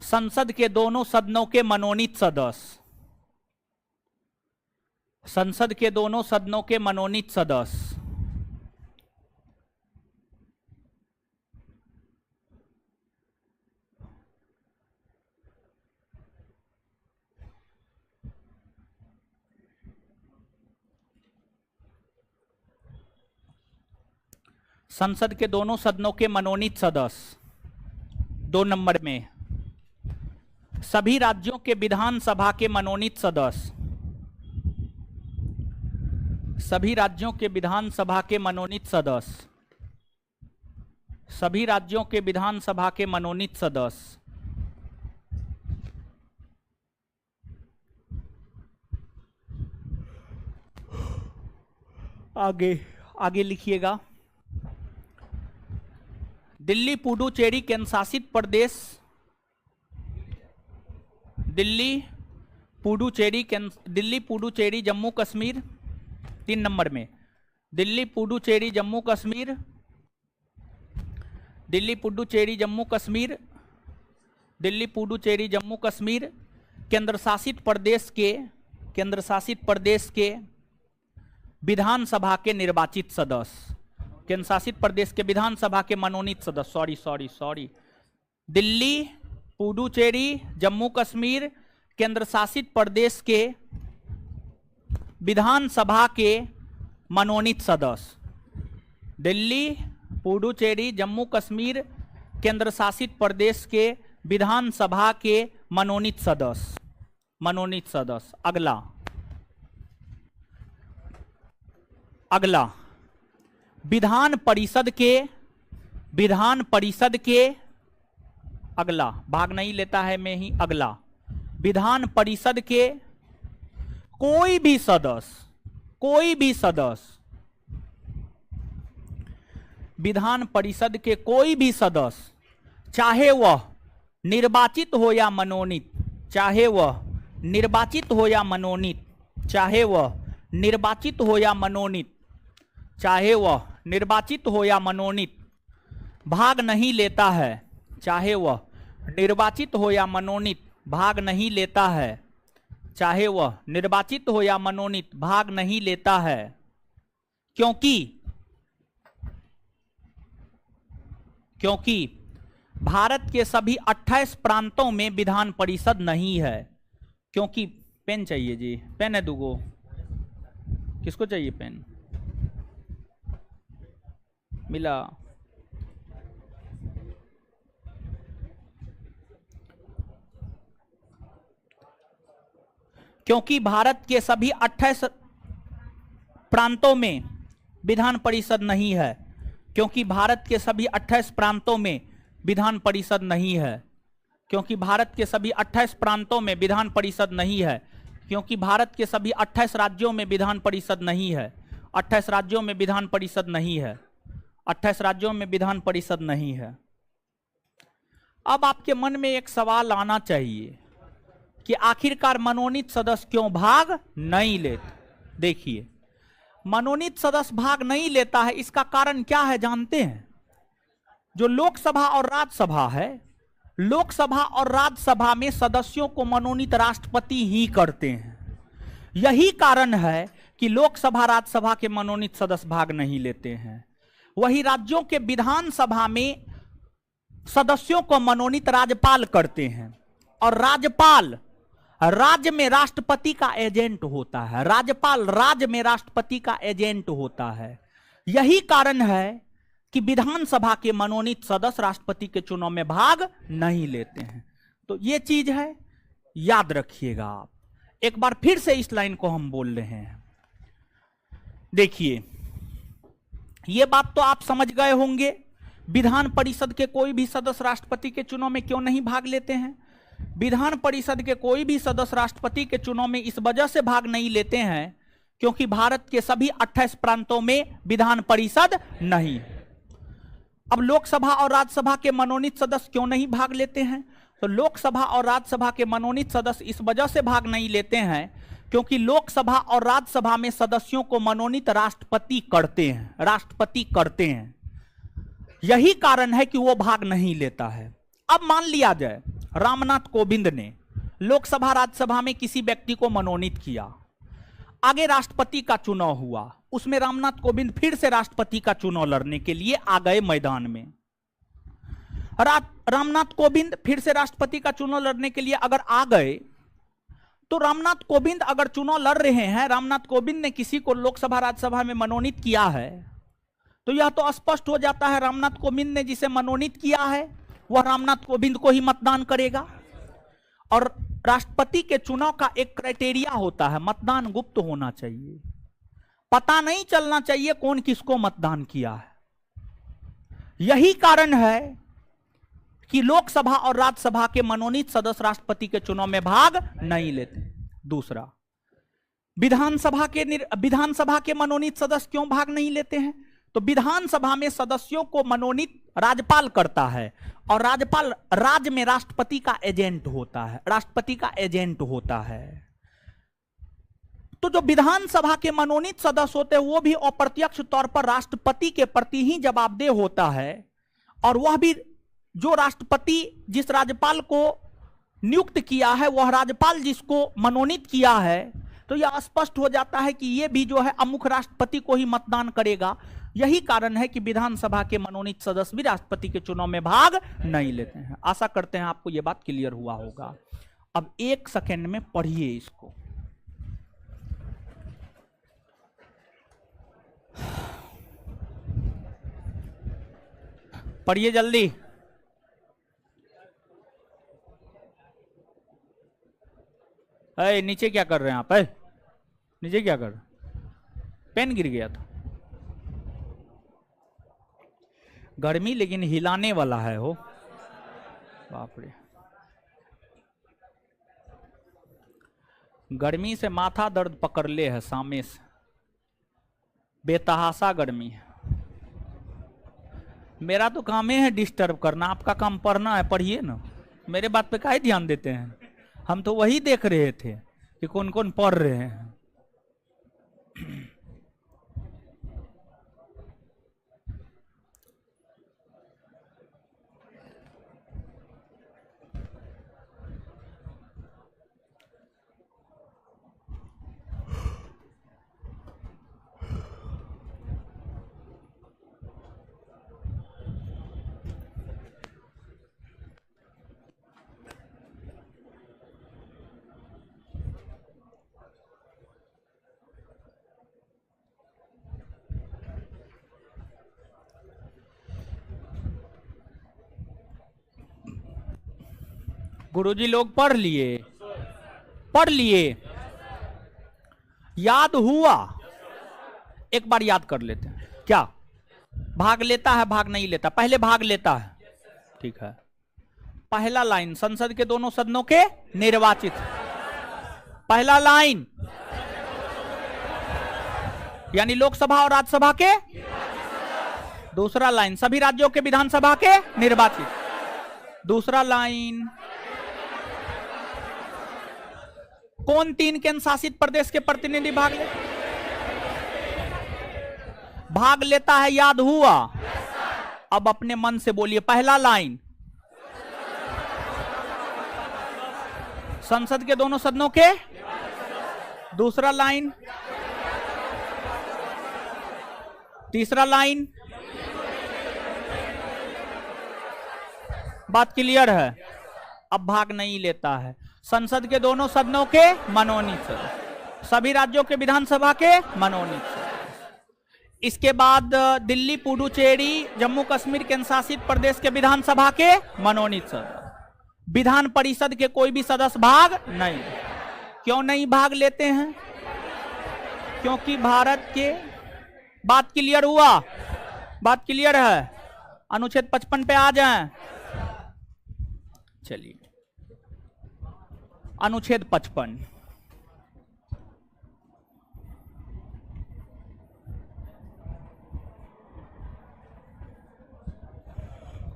संसद के दोनों सदनों के मनोनीत सदस्य, संसद के दोनों सदनों के मनोनीत सदस्य। संसद के दोनों सदनों के मनोनीत सदस्य। 2 नंबर में, सभी राज्यों के विधानसभा के मनोनीत सदस्य, सभी राज्यों के विधानसभा के मनोनीत सदस्य, सभी राज्यों के विधानसभा के मनोनीत सदस्य। आगे आगे लिखिएगा, दिल्ली पुडुचेरी केंद्र शासित प्रदेश, दिल्ली पुडुचेरी जम्मू कश्मीर। 3 नंबर में, दिल्ली पुडुचेरी जम्मू कश्मीर, दिल्ली पुडुचेरी जम्मू कश्मीर, दिल्ली पुडुचेरी जम्मू कश्मीर केंद्र शासित प्रदेश के, केंद्र शासित प्रदेश के विधानसभा के निर्वाचित सदस्य, केंद्र शासित प्रदेश के विधानसभा के मनोनीत सदस्य, सॉरी, दिल्ली पुडुचेरी जम्मू कश्मीर केंद्र शासित प्रदेश के विधानसभा के मनोनीत सदस्य, दिल्ली पुडुचेरी जम्मू कश्मीर केंद्र शासित प्रदेश के विधानसभा के मनोनीत सदस्य, मनोनीत सदस्य। अगला, अगला विधान परिषद के, विधान परिषद के, अगला भाग नहीं लेता है में ही, अगला विधान परिषद के कोई भी सदस्य, कोई भी सदस्य, विधान परिषद के कोई भी सदस्य, चाहे वह निर्वाचित हो या मनोनीत, चाहे वह निर्वाचित हो या मनोनीत, चाहे वह निर्वाचित हो या मनोनीत, चाहे वह निर्वाचित हो या मनोनीत, भाग नहीं लेता है, चाहे वह निर्वाचित हो या मनोनीत, भाग नहीं लेता है, चाहे वह निर्वाचित हो या मनोनीत, भाग नहीं लेता है, क्योंकि भारत के सभी 28 प्रांतों में विधान परिषद नहीं है। क्योंकि, पेन चाहिए जी, पेन है दूगो, किसको चाहिए पेन? मिला। क्योंकि भारत के सभी 28 प्रांतों में विधान परिषद नहीं है, क्योंकि भारत के सभी 28 प्रांतों में विधान परिषद नहीं है, क्योंकि भारत के सभी 28 प्रांतों में विधान परिषद नहीं है, क्योंकि भारत के सभी 28 राज्यों में विधान परिषद नहीं है, 28 राज्यों में विधान परिषद नहीं है, 28 राज्यों में विधान परिषद नहीं है। अब आपके मन में एक सवाल आना चाहिए कि आखिरकार मनोनीत सदस्य क्यों भाग नहीं लेते? देखिए, मनोनीत सदस्य भाग नहीं लेता है, इसका कारण क्या है जानते हैं? जो लोकसभा और राज्यसभा है, लोकसभा और राज्यसभा में सदस्यों को मनोनीत राष्ट्रपति ही करते हैं। यही कारण है कि लोकसभा राज्यसभा के मनोनीत सदस्य भाग नहीं लेते हैं। वही राज्यों के विधानसभा में सदस्यों को मनोनीत राज्यपाल करते हैं, और राज्यपाल राज्य में राष्ट्रपति का एजेंट होता है, राज्यपाल राज्य में राष्ट्रपति का एजेंट होता है। यही कारण है कि विधानसभा के मनोनीत सदस्य राष्ट्रपति के चुनाव में भाग नहीं लेते हैं। तो ये चीज है, याद रखिएगा आप। एक बार फिर से इस लाइन को हम बोल रहे हैं। देखिए, यह बात तो आप समझ गए होंगे, विधान परिषद के कोई भी सदस्य राष्ट्रपति के चुनाव में क्यों नहीं भाग लेते हैं। विधान परिषद के कोई भी सदस्य राष्ट्रपति के चुनाव में इस वजह से भाग नहीं लेते हैं क्योंकि भारत के सभी 28 प्रांतों में विधान परिषद नहीं है। अब लोकसभा और राज्यसभा के मनोनीत सदस्य क्यों नहीं भाग लेते हैं? तो लोकसभा और राज्यसभा के मनोनीत सदस्य इस वजह से भाग नहीं लेते हैं क्योंकि लोकसभा और राज्यसभा में सदस्यों को मनोनीत राष्ट्रपति करते हैं। यही कारण है कि वो भाग नहीं लेता है। अब मान लिया जाए रामनाथ कोविंद ने लोकसभा राज्यसभा में किसी व्यक्ति को मनोनीत किया, आगे राष्ट्रपति का चुनाव हुआ, उसमें रामनाथ कोविंद फिर से राष्ट्रपति का चुनाव लड़ने के लिए आ गए मैदान में। रामनाथ कोविंद फिर से राष्ट्रपति का चुनाव लड़ने के लिए अगर आ गए तो रामनाथ कोविंद अगर चुनाव लड़ रहे हैं, रामनाथ कोविंद ने किसी को लोकसभा राज्यसभा में मनोनीत किया है, तो यह तो स्पष्ट हो जाता है रामनाथ कोविंद ने जिसे मनोनीत किया है वह रामनाथ कोविंद को ही मतदान करेगा। और राष्ट्रपति के चुनाव का एक क्राइटेरिया होता है, मतदान गुप्त होना चाहिए, पता नहीं चलना चाहिए कौन किसको मतदान किया है। यही कारण है कि लोकसभा और राज्यसभा के मनोनीत सदस्य राष्ट्रपति के चुनाव में भाग नहीं लेते। दूसरा, विधानसभा के मनोनीत सदस्य क्यों भाग नहीं लेते हैं? तो विधानसभा में सदस्यों को मनोनीत राज्यपाल करता है और राज्यपाल राज्य में राष्ट्रपति का एजेंट होता है। तो जो विधानसभा के मनोनीत सदस्य होते हैं वो भी अप्रत्यक्ष तौर पर राष्ट्रपति के प्रति ही जवाबदेह होता है, और वह भी जो राष्ट्रपति जिस राज्यपाल को नियुक्त किया है वह राज्यपाल जिसको मनोनीत किया है, तो यह स्पष्ट हो जाता है कि यह भी जो है अमुख राष्ट्रपति को ही मतदान करेगा। यही कारण है कि विधानसभा के मनोनीत सदस्य भी राष्ट्रपति के चुनाव में भाग नहीं लेते हैं। आशा करते हैं आपको यह बात क्लियर हुआ होगा। अब एक सेकेंड में पढ़िए इसको। पढ़िए जल्दी। नीचे क्या कर रहे हैं आप? नीचे क्या कर रहे हैं? पेन गिर गया था। गर्मी लेकिन हिलाने वाला है हो, बाप रे। गर्मी से माथा दर्द पकड़ ले है सामने से, बेतहासा गर्मी है। मेरा तो काम है डिस्टर्ब करना, आपका काम पढ़ना है, पढ़िए ना। मेरे बात पे काहे ध्यान देते हैं? हम तो वही देख रहे थे कि कौन कौन पढ़ रहे हैं। गुरुजी लोग पढ़ लिए, याद हुआ? एक बार याद कर लेते हैं। क्या भाग लेता है, भाग नहीं लेता? पहले भाग लेता है, ठीक है। पहला लाइन, संसद के दोनों सदनों के निर्वाचित। पहला लाइन यानी लोकसभा और राज्यसभा के। दूसरा लाइन, सभी राज्यों के विधानसभा के निर्वाचित। दूसरा लाइन, कौन 3 केंद्र शासित प्रदेश के प्रतिनिधि भाग लेता है? याद हुआ? अब अपने मन से बोलिए। पहला लाइन, संसद के दोनों सदनों के। दूसरा लाइन, तीसरा लाइन। बात क्लियर है? अब भाग नहीं लेता है। संसद के दोनों सदनों के मनोनीत सदस्य, सभी राज्यों के विधानसभा के मनोनीत सदस्य। इसके बाद दिल्ली, पुडुचेरी, जम्मू कश्मीर केंद्र शासित प्रदेश के विधानसभा के मनोनीत सदस्य। विधान परिषद के कोई भी सदस्य भाग नहीं। क्यों नहीं भाग लेते हैं? क्योंकि भारत के, बात क्लियर हुआ? बात क्लियर है? अनुच्छेद 55 पे आ जाएं। चलिए, अनुच्छेद 55।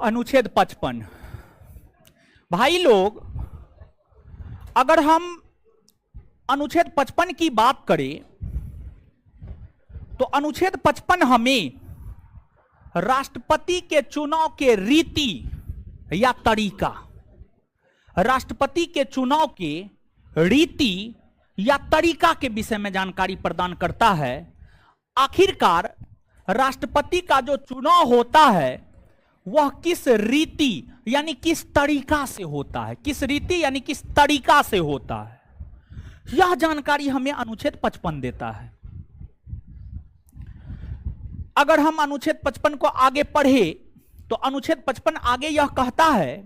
अनुच्छेद 55। भाई लोग, अगर हम अनुच्छेद 55 की बात करें तो अनुच्छेद 55 हमें राष्ट्रपति के चुनाव के रीति या तरीका, राष्ट्रपति के चुनाव के रीति या तरीका के विषय में जानकारी प्रदान करता है। आखिरकार राष्ट्रपति का जो चुनाव होता है वह किस रीति यानी किस तरीका से होता है, किस रीति यानी किस तरीका से होता है, यह जानकारी हमें अनुच्छेद 55 देता है। अगर हम अनुच्छेद 55 को आगे पढ़े तो अनुच्छेद 55 आगे यह कहता है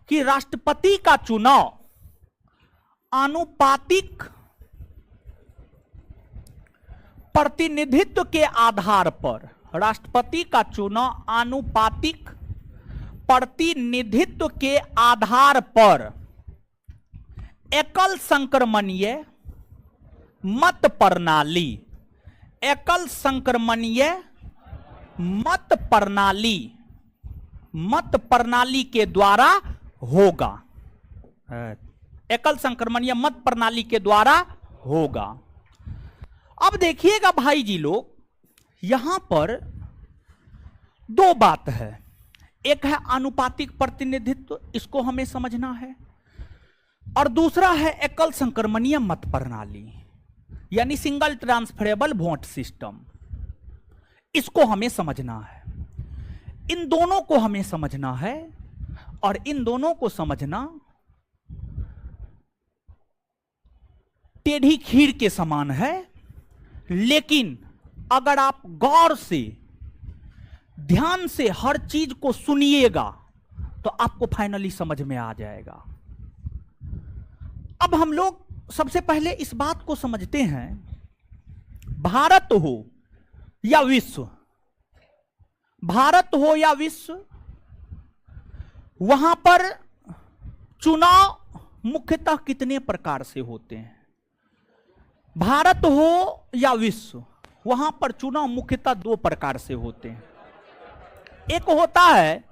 कि राष्ट्रपति का चुनाव आनुपातिक प्रतिनिधित्व के आधार पर, राष्ट्रपति का चुनाव आनुपातिक प्रतिनिधित्व के आधार पर एकल संक्रमणीय मत प्रणाली, एकल संक्रमणीय मत प्रणाली के द्वारा होगा। एकल संक्रमणीय मत प्रणाली के द्वारा होगा। अब देखिएगा भाई जी लोग, यहां पर दो बात है। एक है आनुपातिक प्रतिनिधित्व, इसको हमें समझना है, और दूसरा है एकल संक्रमणीय मत प्रणाली यानी सिंगल ट्रांसफरेबल वोट सिस्टम, इसको हमें समझना है। इन दोनों को हमें समझना है और इन दोनों को समझना टेढ़ी खीर के समान है, लेकिन अगर आप गौर से ध्यान से हर चीज को सुनिएगा तो आपको फाइनली समझ में आ जाएगा। अब हम लोग सबसे पहले इस बात को समझते हैं, भारत हो या विश्व, भारत हो या विश्व, वहां पर चुनाव मुख्यतः कितने प्रकार से होते हैं? भारत हो या विश्व, वहां पर चुनाव मुख्यतः दो प्रकार से होते हैं। एक होता है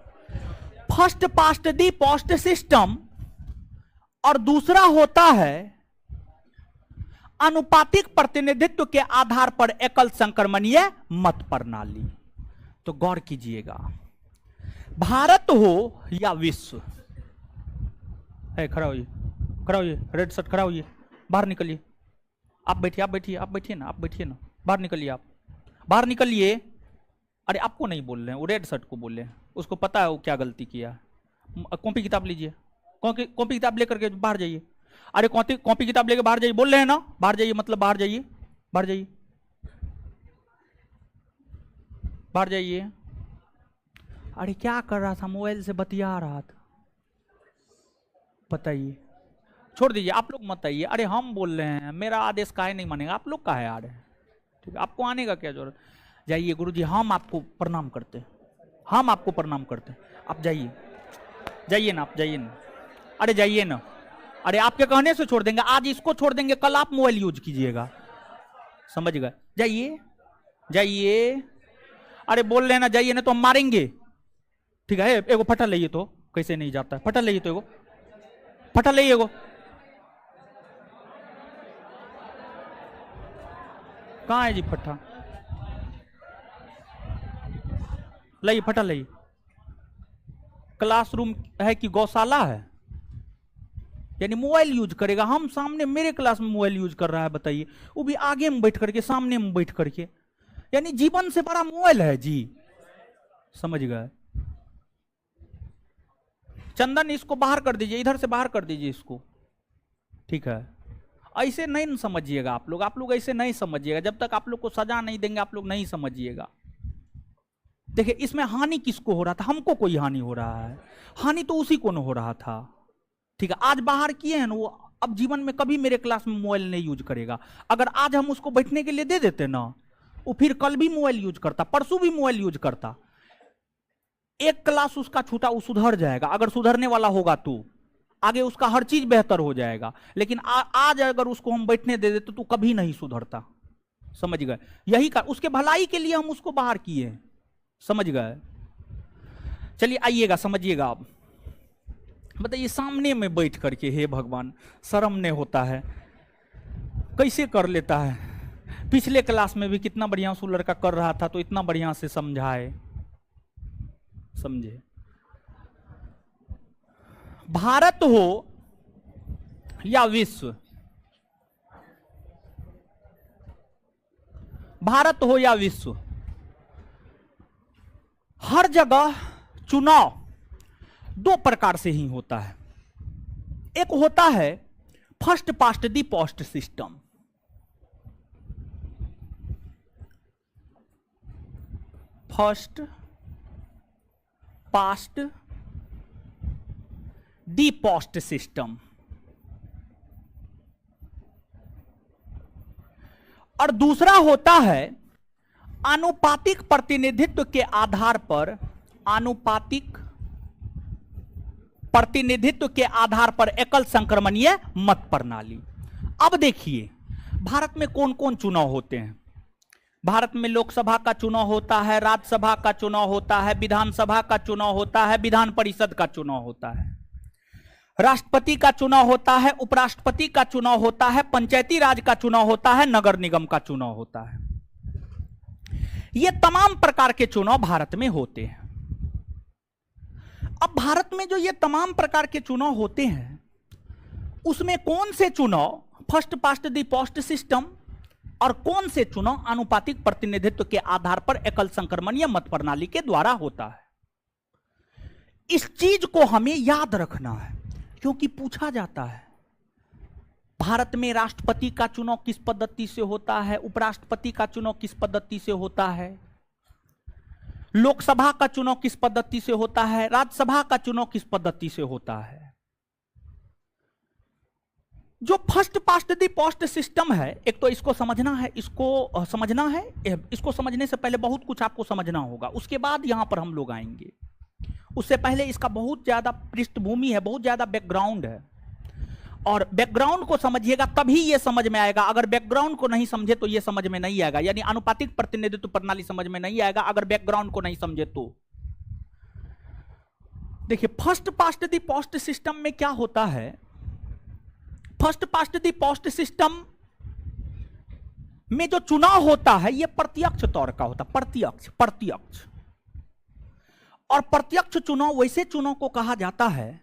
फर्स्ट पास्ट दी पोस्ट सिस्टम और दूसरा होता है आनुपातिक प्रतिनिधित्व के आधार पर एकल संक्रमणीय मत प्रणाली। तो गौर कीजिएगा, भारत हो या विश्व, है खड़ा होइए, खड़ा होइए, रेड शर्ट खड़ा होइए, बाहर निकलिए, आप बैठिए, आप बैठिए, आप बैठिए ना, आप बैठिए ना, बाहर निकलिए, आप बाहर निकलिए। अरे आपको नहीं बोल रहे हैं, वो रेड शर्ट को बोल रहे हैं, उसको पता है वो क्या गलती किया। कॉपी किताब लीजिए, कॉपी किताब लेकर के बाहर जाइए। अरे कॉपी किताब लेकर बाहर जाइए, बोल रहे हैं ना, बाहर जाइए, मतलब बाहर जाइए, बाहर जाइए, बाहर जाइए। अरे क्या कर रहा था, मोबाइल से बतिया रहा था, बताइए, छोड़ दीजिए, आप लोग मत आइए। अरे हम बोल रहे हैं, मेरा आदेश काहे नहीं मानेगा, आप लोग काहे आ रहे हैं? ठीक है, आपको आने का क्या जरूरत। जाइए गुरुजी, हम आपको प्रणाम करते हैं, हम आपको प्रणाम करते हैं, आप जाइए, जाइए ना, आप जाइए ना, अरे जाइए ना। अरे आपके कहने से छोड़ देंगे, आज इसको छोड़ देंगे, कल आप मोबाइल यूज कीजिएगा, समझ गए? जाइए, जाइए, अरे बोल रहे ना जाइए ना, तो हम मारेंगे। ठीक है, एगो फटा लाइए, तो कैसे नहीं जाता है, फटा लाइए, तो एगो फटा लाइए, एगो कहाँ है जी फटा, लाइए, फटा लाइए। क्लासरूम है कि गौशाला है? यानी मोबाइल यूज करेगा, हम सामने, मेरे क्लास में मोबाइल यूज कर रहा है, बताइए, वो भी आगे में बैठ करके, सामने में बैठ करके, यानी जीवन से बड़ा मोबाइल है जी, समझ गए? चंदन, इसको बाहर कर दीजिए, इधर से बाहर कर दीजिए इसको, ठीक है? ऐसे नहीं समझिएगा आप लोग ऐसे नहीं समझिएगा, जब तक आप लोग को सजा नहीं देंगे आप लोग नहीं समझिएगा। देखिए, इसमें हानि किसको हो रहा था? हमको कोई हानि हो रहा है, हानि तो उसी को न हो रहा था। ठीक है, आज बाहर किए हैं ना, वो अब जीवन में कभी मेरे क्लास में मोबाइल नहीं यूज करेगा। अगर आज हम उसको बैठने के लिए दे देते ना, वो फिर कल भी मोबाइल यूज करता, परसों भी मोबाइल यूज करता। एक क्लास उसका छूटा, वो सुधर जाएगा। अगर सुधरने वाला होगा तो आगे उसका हर चीज बेहतर हो जाएगा। लेकिन आज अगर उसको हम बैठने दे देते तो कभी नहीं सुधरता। समझ गए? यही का उसके भलाई के लिए हम उसको बाहर किए हैं। समझ गए? चलिए आइएगा, समझिएगा। आप बताइए, सामने में बैठ करके हे भगवान शर्म नहीं होता है, कैसे कर लेता है? पिछले क्लास में भी कितना बढ़िया से लड़का कर रहा था, तो इतना बढ़िया से समझाए। समझे? भारत हो या विश्व, भारत हो या विश्व, हर जगह चुनाव दो प्रकार से ही होता है। एक होता है फर्स्ट पास्ट दी पोस्ट सिस्टम। फर्स्ट पास्ट दी पोस्ट सिस्टम। और दूसरा होता है आनुपातिक प्रतिनिधित्व के आधार पर, आनुपातिक प्रतिनिधित्व के आधार पर एकल संक्रमणीय मत प्रणाली। अब देखिए भारत में कौन कौन चुनाव होते हैं। भारत में लोकसभा का चुनाव होता है, राज्यसभा का चुनाव होता है, विधानसभा का चुनाव होता है, विधान परिषद का चुनाव होता है, राष्ट्रपति का चुनाव होता है, उपराष्ट्रपति का चुनाव होता है, पंचायती राज का चुनाव होता है, नगर निगम का चुनाव होता है। ये तमाम प्रकार के चुनाव भारत में होते हैं। अब भारत में जो ये तमाम प्रकार के चुनाव होते हैं, उसमें कौन से चुनाव first past the post system और कौन से चुनाव आनुपातिक प्रतिनिधित्व के आधार पर एकल संक्रमणीय मत प्रणाली के द्वारा होता है, इस चीज को हमें याद रखना है, क्योंकि पूछा जाता है भारत में राष्ट्रपति का चुनाव किस पद्धति से होता है, उपराष्ट्रपति का चुनाव किस पद्धति से होता है, लोकसभा का चुनाव किस पद्धति से होता है, राज्यसभा का चुनाव किस पद्धति से होता है। जो first past the post system है, एक तो इसको समझना है, इसको समझना है। इसको समझने से पहले बहुत कुछ आपको समझना होगा, उसके बाद यहां पर हम लोग आएंगे। उससे पहले इसका बहुत ज्यादा पृष्ठभूमि है, बहुत ज्यादा बैकग्राउंड है, और बैकग्राउंड को समझिएगा तभी ये समझ में आएगा। अगर बैकग्राउंड को नहीं समझे तो ये समझ में नहीं आएगा, यानी आनुपातिक प्रतिनिधित्व प्रणाली समझ में नहीं आएगा अगर बैकग्राउंड को नहीं समझे तो। देखिए first past the post system में क्या होता है। First past the post system में जो चुनाव होता है ये प्रत्यक्ष तौर का होता है, प्रत्यक्ष। और प्रत्यक्ष चुनाव वैसे चुनाव को कहा जाता है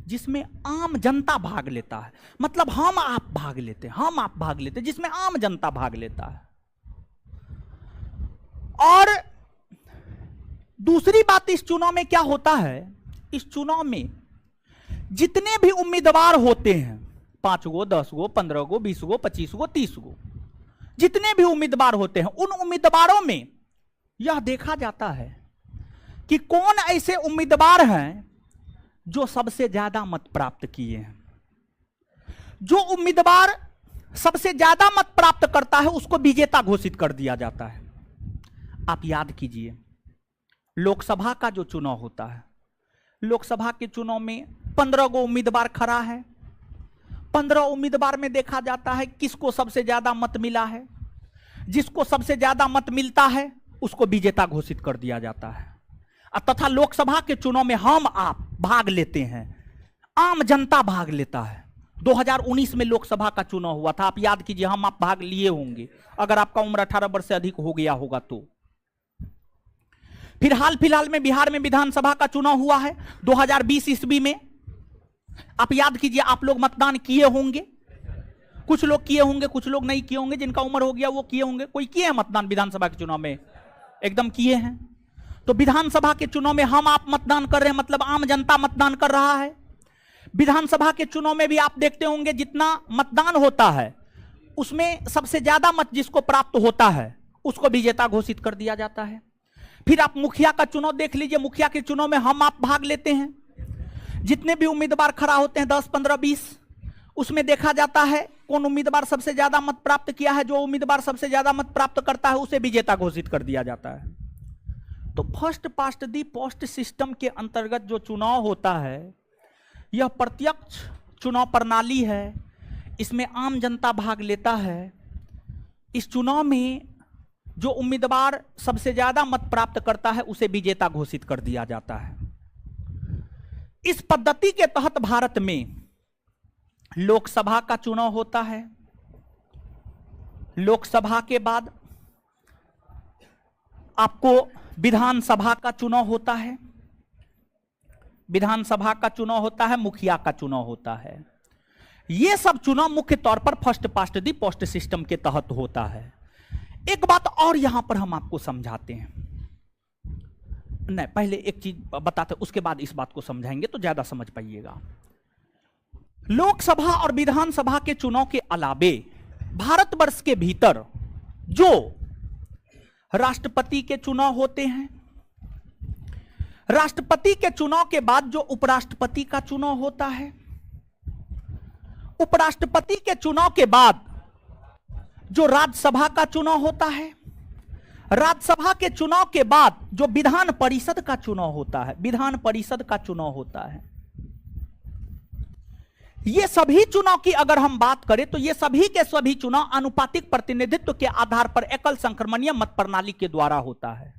जिसमें आम जनता भाग लेता है, मतलब हम आप भाग लेते हैं, हम आप भाग लेते हैं, जिसमें आम जनता भाग लेता है। और दूसरी बात इस चुनाव में क्या होता है, इस चुनाव में जितने भी उम्मीदवार होते हैं, 5 गो, 10 गो, 15 गो, 20 गो, 25 गो, 30 गो, जितने भी उम्मीदवार होते हैं, उन उम्मीदवारों में यह देखा जाता है कि कौन ऐसे उम्मीदवार हैं जो सबसे ज्यादा मत प्राप्त किए हैं। जो उम्मीदवार सबसे ज्यादा मत प्राप्त करता है उसको विजेता घोषित कर दिया जाता है। आप याद कीजिए लोकसभा का जो चुनाव होता है, लोकसभा के चुनाव में 15 गो उम्मीदवार खड़ा है। 15 उम्मीदवार में देखा जाता है किसको सबसे ज्यादा मत मिला है। जिसको सबसे ज्यादा मत मिलता है उसको विजेता घोषित कर दिया जाता है। तथा लोकसभा के चुनाव में हम आप भाग लेते हैं, आम जनता भाग लेता है। 2019 में लोकसभा का चुनाव हुआ था, आप याद कीजिए, हम आप भाग लिए होंगे अगर आपका उम्र 18 वर्ष से अधिक हो गया होगा तो। फिर हाल फिलहाल में बिहार में विधानसभा का चुनाव हुआ है 2020 ईस्वी में। आप याद कीजिए, आप लोग मतदान किए होंगे, कुछ लोग किए होंगे, कुछ लोग नहीं किए होंगे, जिनका उम्र हो गया वो किए होंगे। कोई किए हैं मतदान विधानसभा के चुनाव में? एकदम किए हैं। तो विधानसभा के चुनाव में हम आप मतदान कर रहे हैं, मतलब आम जनता मतदान कर रहा है। विधानसभा के चुनाव में भी आप देखते होंगे जितना मतदान होता है उसमें सबसे ज्यादा मत जिसको प्राप्त होता है उसको विजेता घोषित कर दिया जाता है। फिर आप मुखिया का चुनाव देख लीजिए, मुखिया के चुनाव में हम आप भाग लेते हैं। जितने भी उम्मीदवार खड़ा होते हैं 10, 15, 20, उसमें देखा जाता है कौन उम्मीदवार सबसे ज्यादा मत प्राप्त किया है, जो उम्मीदवार सबसे ज्यादा मत प्राप्त करता है उसे विजेता घोषित कर दिया जाता है। तो फर्स्ट पास्ट दी पोस्ट सिस्टम के अंतर्गत जो चुनाव होता है यह प्रत्यक्ष चुनाव प्रणाली है। इसमें आम जनता भाग लेता है। इस चुनाव में जो उम्मीदवार सबसे ज्यादा मत प्राप्त करता है उसे विजेता घोषित कर दिया जाता है। इस पद्धति के तहत भारत में लोकसभा का चुनाव होता है। लोकसभा के बाद आपको विधानसभा का चुनाव होता है। विधानसभा का चुनाव होता है, मुखिया का चुनाव होता है। यह सब चुनाव मुख्य तौर पर फर्स्ट पास्ट दी पोस्ट सिस्टम के तहत होता है। एक बात और यहां पर हम आपको समझाते हैं, नहीं पहले एक चीज बताते उसके बाद इस बात को समझाएंगे तो ज्यादा समझ पाइएगा। लोकसभा और विधानसभा के चुनाव के अलावे भारतवर्ष के भीतर जो राष्ट्रपति के चुनाव होते हैं, राष्ट्रपति के चुनाव के बाद जो उपराष्ट्रपति का चुनाव होता है, उपराष्ट्रपति के चुनाव के बाद जो राज्यसभा का चुनाव होता है, राज्यसभा के चुनाव के बाद जो विधान परिषद का चुनाव होता है, विधान परिषद का चुनाव होता है, ये सभी चुनाव की अगर हम बात करें तो ये सभी के सभी चुनाव आनुपातिक प्रतिनिधित्व के आधार पर एकल संक्रमणीय मत प्रणाली के द्वारा होता है।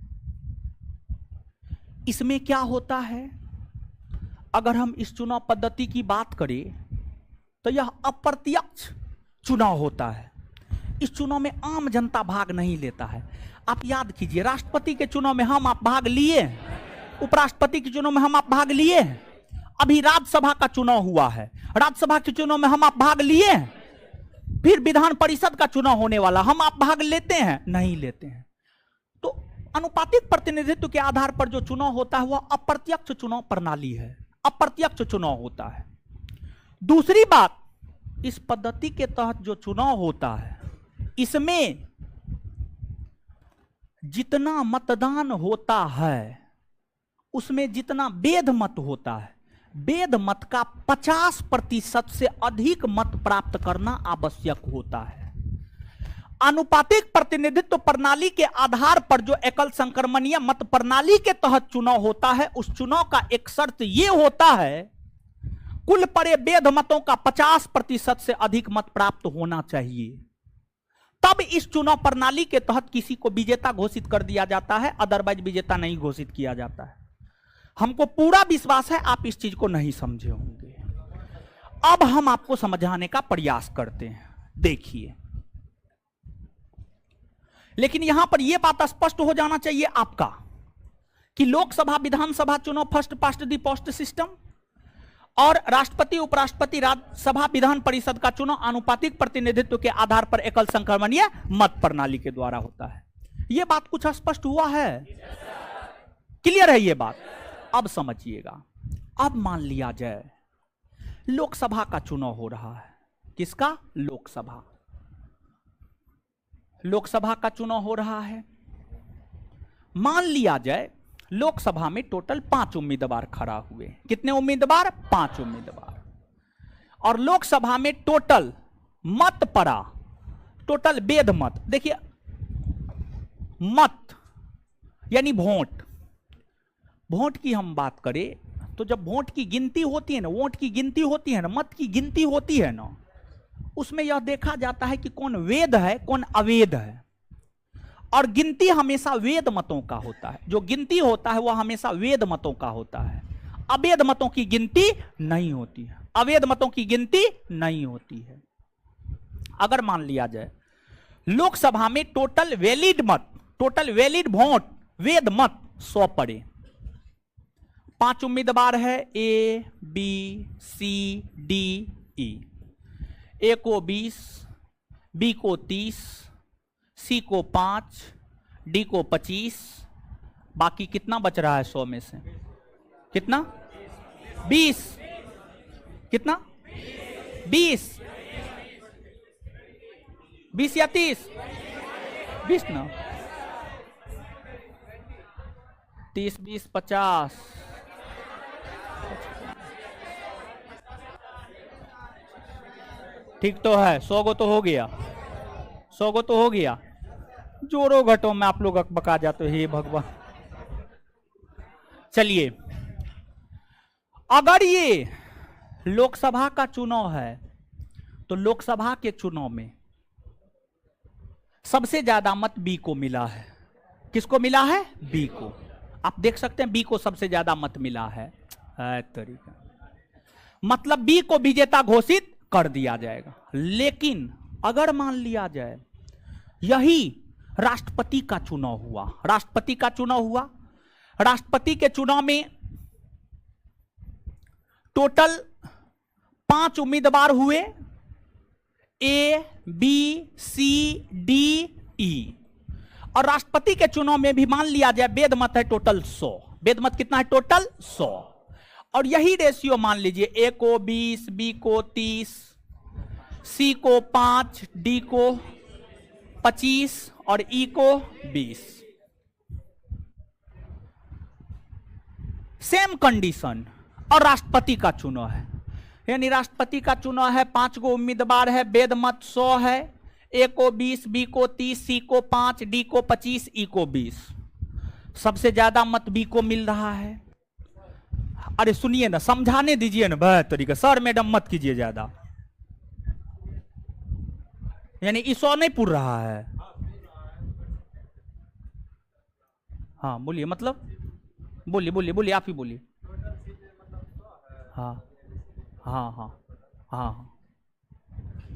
इसमें क्या होता है, अगर हम इस चुनाव पद्धति की बात करें तो यह अप्रत्यक्ष चुनाव होता है। इस चुनाव में आम जनता भाग नहीं लेता है। आप याद कीजिए, राष्ट्रपति के चुनाव में हम आप भाग लिए, उपराष्ट्रपति के चुनाव में हम आप भाग लिए, अभी राज्यसभा का चुनाव हुआ है, राज्यसभा के चुनाव में हम आप भाग लिए, फिर विधान परिषद का चुनाव होने वाला, हम आप भाग लेते हैं? नहीं लेते हैं। तो अनुपातिक प्रतिनिधित्व के आधार पर जो चुनाव होता है वह अप्रत्यक्ष चुनाव प्रणाली है, अप्रत्यक्ष चुनाव होता है। दूसरी बात, इस पद्धति के तहत जो चुनाव होता है इसमें जितना मतदान होता है उसमें जितना वेद मत होता है, वेद मत का 50% से अधिक मत प्राप्त करना आवश्यक होता है। आनुपातिक प्रतिनिधित्व प्रणाली के आधार पर जो एकल संक्रमणीय मत प्रणाली के तहत चुनाव होता है, उस चुनाव का एक शर्त यह होता है कुल पड़े वेद मतों का 50% से अधिक मत प्राप्त होना चाहिए, तब इस चुनाव प्रणाली के तहत किसी को विजेता घोषित कर दिया जाता है, अदरवाइज विजेता नहीं घोषित किया जाता है। हमको पूरा विश्वास है आप इस चीज को नहीं समझे होंगे। अब हम आपको समझाने का प्रयास करते हैं। देखिए, लेकिन यहां पर यह बात स्पष्ट हो जाना चाहिए आपका कि लोकसभा विधानसभा चुनाव फर्स्ट पास्ट दी पोस्ट सिस्टम और राष्ट्रपति उपराष्ट्रपति राज्यसभा विधान परिषद का चुनाव आनुपातिक प्रतिनिधित्व के आधार पर एकल संक्रमणीय मत प्रणाली के द्वारा होता है। यह बात कुछ स्पष्ट हुआ है? क्लियर है ये बात? अब समझिएगा। अब मान लिया जाए लोकसभा का चुनाव हो रहा है। किसका? लोकसभा। लोकसभा का चुनाव हो रहा है। मान लिया जाए लोकसभा में टोटल 5 उम्मीदवार खड़ा हुए। कितने उम्मीदवार? 5 उम्मीदवार। और लोकसभा में टोटल मत पड़ा, टोटल वेद मत, देखिए मत यानी वोट, वोट की हम बात करें तो जब वोट की गिनती होती है ना, वोट की गिनती होती है ना, मत की गिनती होती है ना, उसमें यह देखा जाता है कि कौन वेद है कौन अवेद है। और गिनती हमेशा वेद मतों का होता है। जो गिनती होता है वह हमेशा वेद मतों का होता है। अवेद मतों की गिनती नहीं होती है, अवेद मतों की गिनती नहीं होती है। अगर मान लिया जाए लोकसभा में टोटल वैलिड मत, टोटल वैलिड वोट, वेद मत 100 पड़े। 5 उम्मीदवार है, A B C D E. ए को 20, बी को 30, सी को 5, डी को 25, बाकी कितना बच रहा है 100 में से? कितना? 20। कितना? 20 या 30? 20 ना, 30 20 50, ठीक तो है, 100 गो तो हो गया, 100 गो तो हो गया। जोड़ो घटो में आप लोग बका जाते हो, हे भगवान। चलिए, अगर ये लोकसभा का चुनाव है तो लोकसभा के चुनाव में सबसे ज्यादा मत बी को मिला है। किसको मिला है? बी को। आप देख सकते हैं बी को सबसे ज्यादा मत मिला है तरीका, मतलब बी को विजेता घोषित कर दिया जाएगा। लेकिन अगर मान लिया जाए यही राष्ट्रपति का चुनाव हुआ, राष्ट्रपति का चुनाव हुआ, राष्ट्रपति के चुनाव में टोटल 5 उम्मीदवार हुए, A B C D E, और राष्ट्रपति के चुनाव में भी मान लिया जाए वेद मत है टोटल 100। वेद मत कितना है? टोटल 100। और यही रेशियो मान लीजिए, ए को 20, बी को 30, सी को 5, डी को 25 और ई को 20। सेम कंडीशन और राष्ट्रपति का चुनाव है, यानी राष्ट्रपति का चुनाव है, 5 गो उम्मीदवार है, वेद मत 100 है, ए को 20, बी को 30, सी को 5, डी को 25, ई को 20। सबसे ज्यादा मत बी को मिल रहा है। अरे सुनिए ना, समझाने दीजिए ना बहुत तरीका, सर मैडम मत कीजिए ज्यादा, यानी ईसो नहीं पूर रहा है। हाँ बोलिए, मतलब बोलिए बोलिए बोलिए, आप ही बोलिए। हाँ हाँ हाँ हाँ,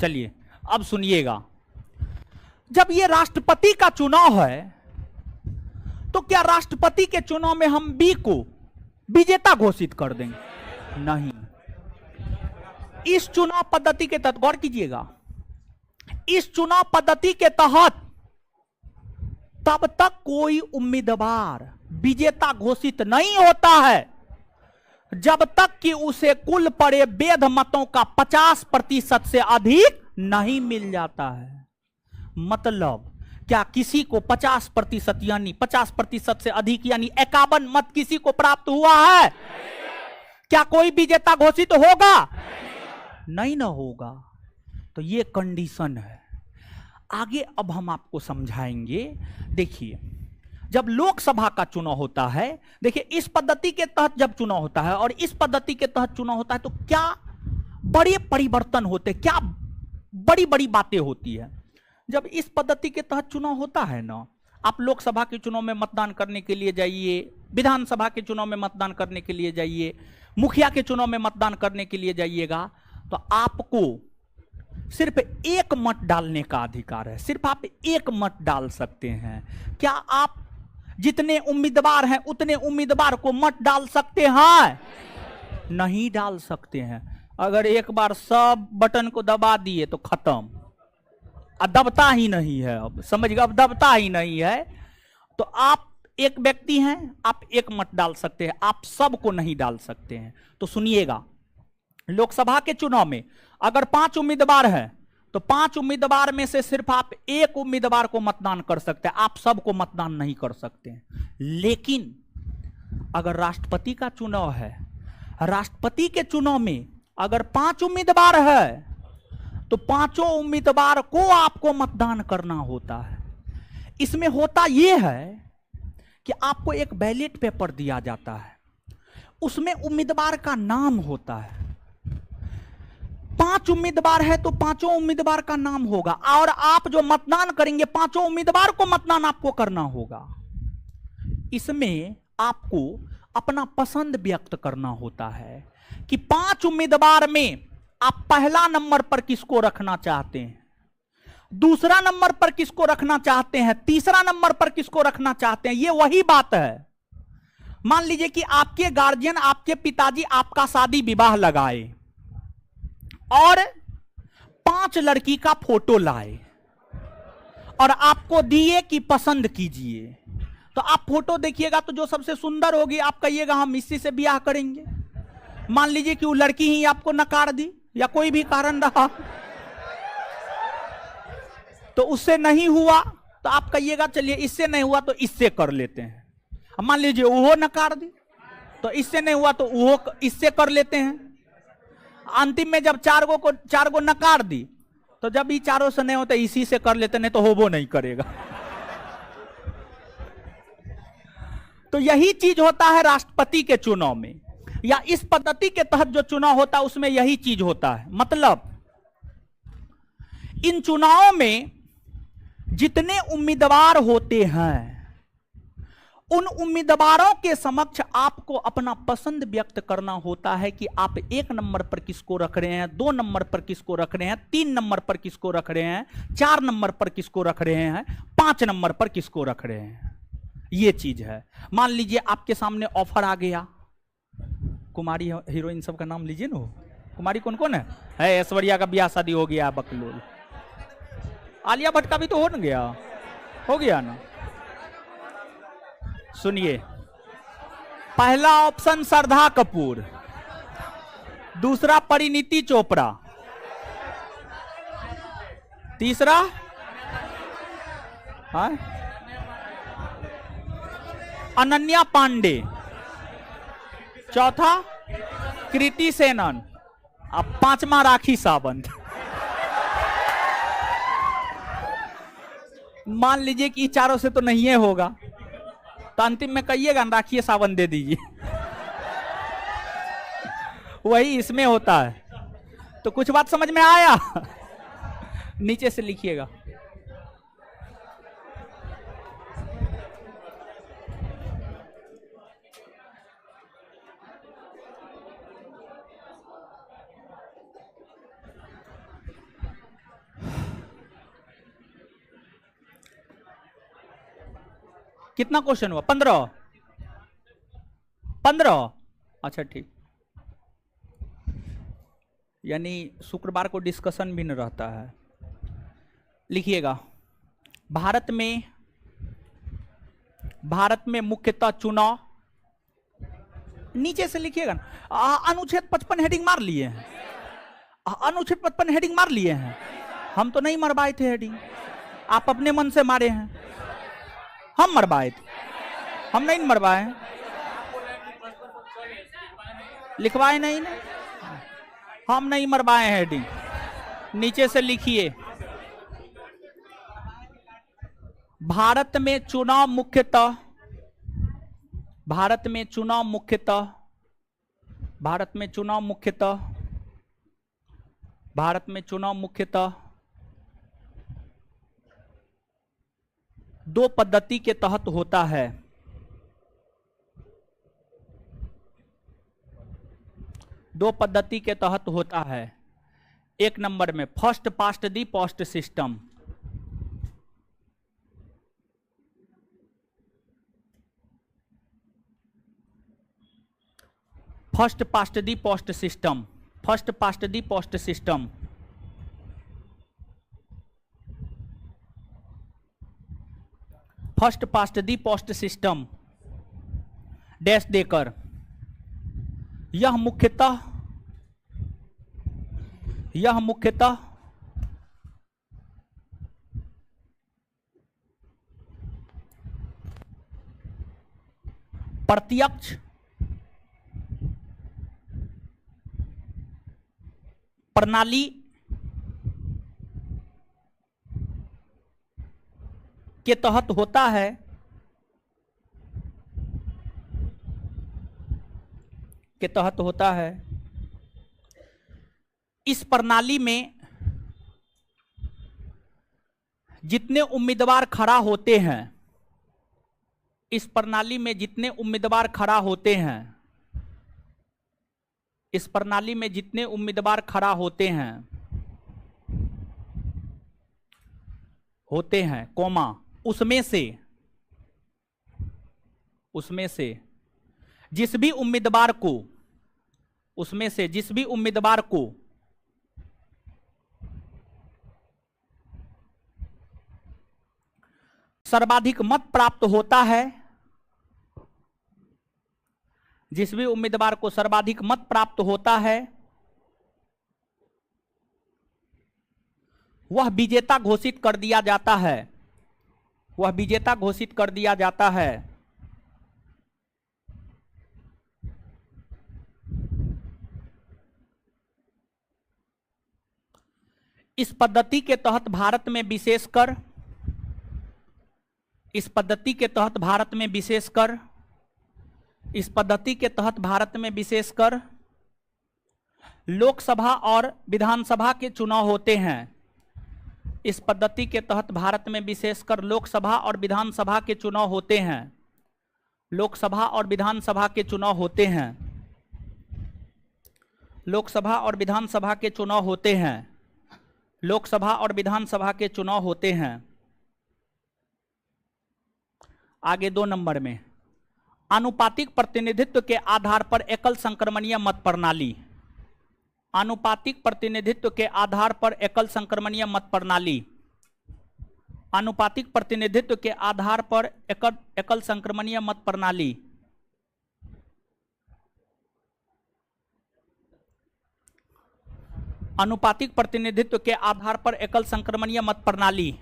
चलिए अब सुनिएगा, जब ये राष्ट्रपति का चुनाव है तो क्या राष्ट्रपति के चुनाव में हम बी को विजेता घोषित कर देंगे? नहीं। इस चुनाव पद्धति के तहत गौर कीजिएगा, इस चुनाव पद्धति के तहत तब तक कोई उम्मीदवार विजेता घोषित नहीं होता है जब तक कि उसे कुल पड़े वेद मतों का 50% से अधिक नहीं मिल जाता है। मतलब क्या किसी को 50% यानी 50% से अधिक यानी 51 मत किसी को प्राप्त हुआ है? क्या कोई विजेता घोषित होगा? नहीं ना होगा। तो ये कंडीशन है। आगे अब हम आपको समझाएंगे। देखिए, जब लोकसभा का चुनाव होता है, देखिए इस पद्धति के तहत जब चुनाव होता है और इस पद्धति के तहत चुनाव होता है तो क्या बड़े परिवर्तन होते, क्या बड़ी बड़ी बातें होती है। जब इस पद्धति के तहत चुनाव होता है ना, आप लोकसभा के चुनाव में मतदान करने के लिए जाइए, विधानसभा के चुनाव में मतदान करने के लिए जाइए, मुखिया के चुनाव में मतदान करने के लिए जाइएगा, तो आपको सिर्फ एक मत डालने का अधिकार है। सिर्फ आप एक मत डाल सकते हैं। क्या आप जितने उम्मीदवार हैं उतने उम्मीदवार को मत डाल सकते हैं? नहीं डाल सकते हैं। अगर एक बार सब बटन को दबा दिए तो खत्म, अब दबता ही नहीं है। अब समझ गए, अब दबता ही नहीं है। तो आप एक व्यक्ति हैं, आप एक मत डाल सकते हैं, आप सबको नहीं डाल सकते हैं। तो सुनिएगा, लोकसभा के चुनाव में अगर 5 उम्मीदवार हैं तो 5 उम्मीदवार में से सिर्फ आप एक उम्मीदवार को मतदान कर सकते हैं, आप सबको मतदान नहीं कर सकते हैं। लेकिन अगर राष्ट्रपति का चुनाव है, राष्ट्रपति के चुनाव में अगर 5 उम्मीदवार है तो 5 उम्मीदवार को आपको मतदान करना होता है। इसमें होता यह है कि आपको एक बैलेट पेपर दिया जाता है, उसमें उम्मीदवार का नाम होता है। 5 उम्मीदवार है तो 5 उम्मीदवार का नाम होगा और आप जो मतदान करेंगे 5 उम्मीदवार को मतदान आपको करना होगा। इसमें आपको अपना पसंद व्यक्त करना होता है कि 5 उम्मीदवार में आप पहला नंबर पर किसको रखना चाहते हैं, दूसरा नंबर पर किसको रखना चाहते हैं, तीसरा नंबर पर किसको रखना चाहते हैं। ये वही बात है। मान लीजिए कि आपके गार्जियन, आपके पिताजी आपका शादी विवाह लगाए और 5 लड़की का फोटो लाए और आपको दिए कि पसंद कीजिए। तो आप फोटो देखिएगा तो जो सबसे सुंदर होगी आप कहिएगा हम इसी से ब्याह करेंगे। मान लीजिए कि वो लड़की ही आपको नकार दी या कोई भी कारण रहा तो उससे नहीं हुआ तो आप कहिएगा चलिए इससे नहीं हुआ तो इससे कर लेते हैं। मान लीजिए वो नकार दी तो इससे नहीं हुआ तो वो इससे कर लेते हैं। अंतिम में जब 4 गो नकार दी तो जब ये चारों से नहीं होता इसी से कर लेते, नहीं तो होबो नहीं करेगा। तो यही चीज होता है राष्ट्रपति के चुनाव में, या इस पद्धति के तहत जो चुनाव होता है उसमें यही चीज होता है। मतलब इन चुनावों में जितने उम्मीदवार होते हैं उन उम्मीदवारों के समक्ष आपको अपना पसंद व्यक्त करना होता है कि आप 1 नंबर पर किसको रख रहे हैं, 2 नंबर पर किसको रख रहे हैं, 3 नंबर पर किसको रख रहे हैं, 4 नंबर पर किसको रख रहे हैं, 5 नंबर पर किसको रख रहे हैं। ये चीज है। मान लीजिए आपके सामने ऑफर आ गया, कुमारी हीरोइन सब का नाम लीजिए ना, कुमारी कौन कौन है ऐश्वर्या का ब्याह शादी हो गया, बकलोल, आलिया भट्ट का भी तो हो गया ना। सुनिए, पहला ऑप्शन श्रद्धा कपूर, दूसरा परिणीति चोपड़ा, तीसरा अनन्या पांडे, चौथा कृति सेनन, अब 5वां राखी सावंत। मान लीजिए कि चारों से तो नहीं है होगा, तो अंतिम में कहिएगा राखी सावंत दे दीजिए। वही इसमें होता है। तो कुछ बात समझ में आया? नीचे से लिखिएगा। कितना क्वेश्चन हुआ? 15। अच्छा ठीक, यानी शुक्रवार को डिस्कशन भी न रहता है। लिखिएगा, भारत में मुख्यतः चुनाव, नीचे से लिखिएगा ना, अनुच्छेद 55 हेडिंग मार लिए हैं, अनुच्छेद 55 हेडिंग मार लिए हैं। हम तो नहीं मरवाए थे हेडिंग, आप अपने मन से मारे हैं। हम मरवाए थे? हम नहीं मरवाए, लिखवाए नहीं ना, हम नहीं मरवाए हैं हेडिंग। नीचे से लिखिए, भारत में चुनाव मुख्यतः दो पद्धति के तहत होता है। दो पद्धति के तहत होता है। 1 नंबर में फर्स्ट पास्ट दी पोस्ट सिस्टम, फर्स्ट पास्ट दी पोस्ट सिस्टम, फर्स्ट पास्ट दी पोस्ट सिस्टम। फर्स्ट पास्ट दी पोस्ट सिस्टम डैश देकर, यह मुख्यतः प्रत्यक्ष प्रणाली के तहत होता है। इस प्रणाली में जितने उम्मीदवार खड़ा होते हैं, इस प्रणाली में जितने उम्मीदवार खड़ा होते हैं, इस प्रणाली में जितने उम्मीदवार खड़ा होते हैं कौमा, उसमें से जिस भी उम्मीदवार को सर्वाधिक मत प्राप्त होता है, जिस भी उम्मीदवार को सर्वाधिक मत प्राप्त होता है, वह विजेता घोषित कर दिया जाता है। वह विजेता घोषित कर दिया जाता है। इस पद्धति के तहत भारत में विशेषकर इस पद्धति के तहत भारत में विशेषकर लोकसभा और विधानसभा के चुनाव होते हैं। इस पद्धति के तहत भारत में विशेषकर लोकसभा और विधानसभा के चुनाव होते हैं। लोकसभा और विधानसभा के चुनाव होते हैं। लोकसभा और विधानसभा के चुनाव होते हैं। लोकसभा और विधानसभा के चुनाव होते हैं। आगे 2 नंबर में आनुपातिक प्रतिनिधित्व के आधार पर एकल संक्रमणीय मत प्रणाली। आनुपातिक प्रतिनिधित्व के आधार पर एकल संक्रमणीय मत प्रणाली। आनुपातिक प्रतिनिधित्व के आधार पर एकल संक्रमणीय मत प्रणाली। आनुपातिक प्रतिनिधित्व के आधार पर एकल संक्रमणीय मत प्रणाली।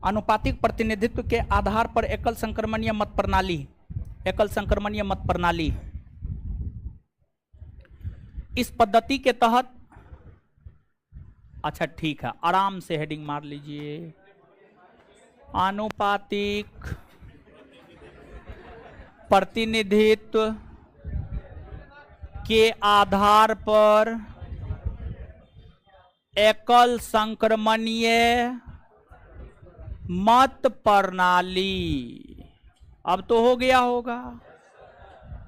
आनुपातिक प्रतिनिधित्व के आधार पर एकल संक्रमणीय मत प्रणाली। एकल संक्रमणीय मत प्रणाली। इस पद्धति के तहत, अच्छा ठीक है, आराम से हेडिंग मार लीजिए। आनुपातिक प्रतिनिधित्व के आधार पर एकल संक्रमणीय मत प्रणाली। अब तो हो गया होगा,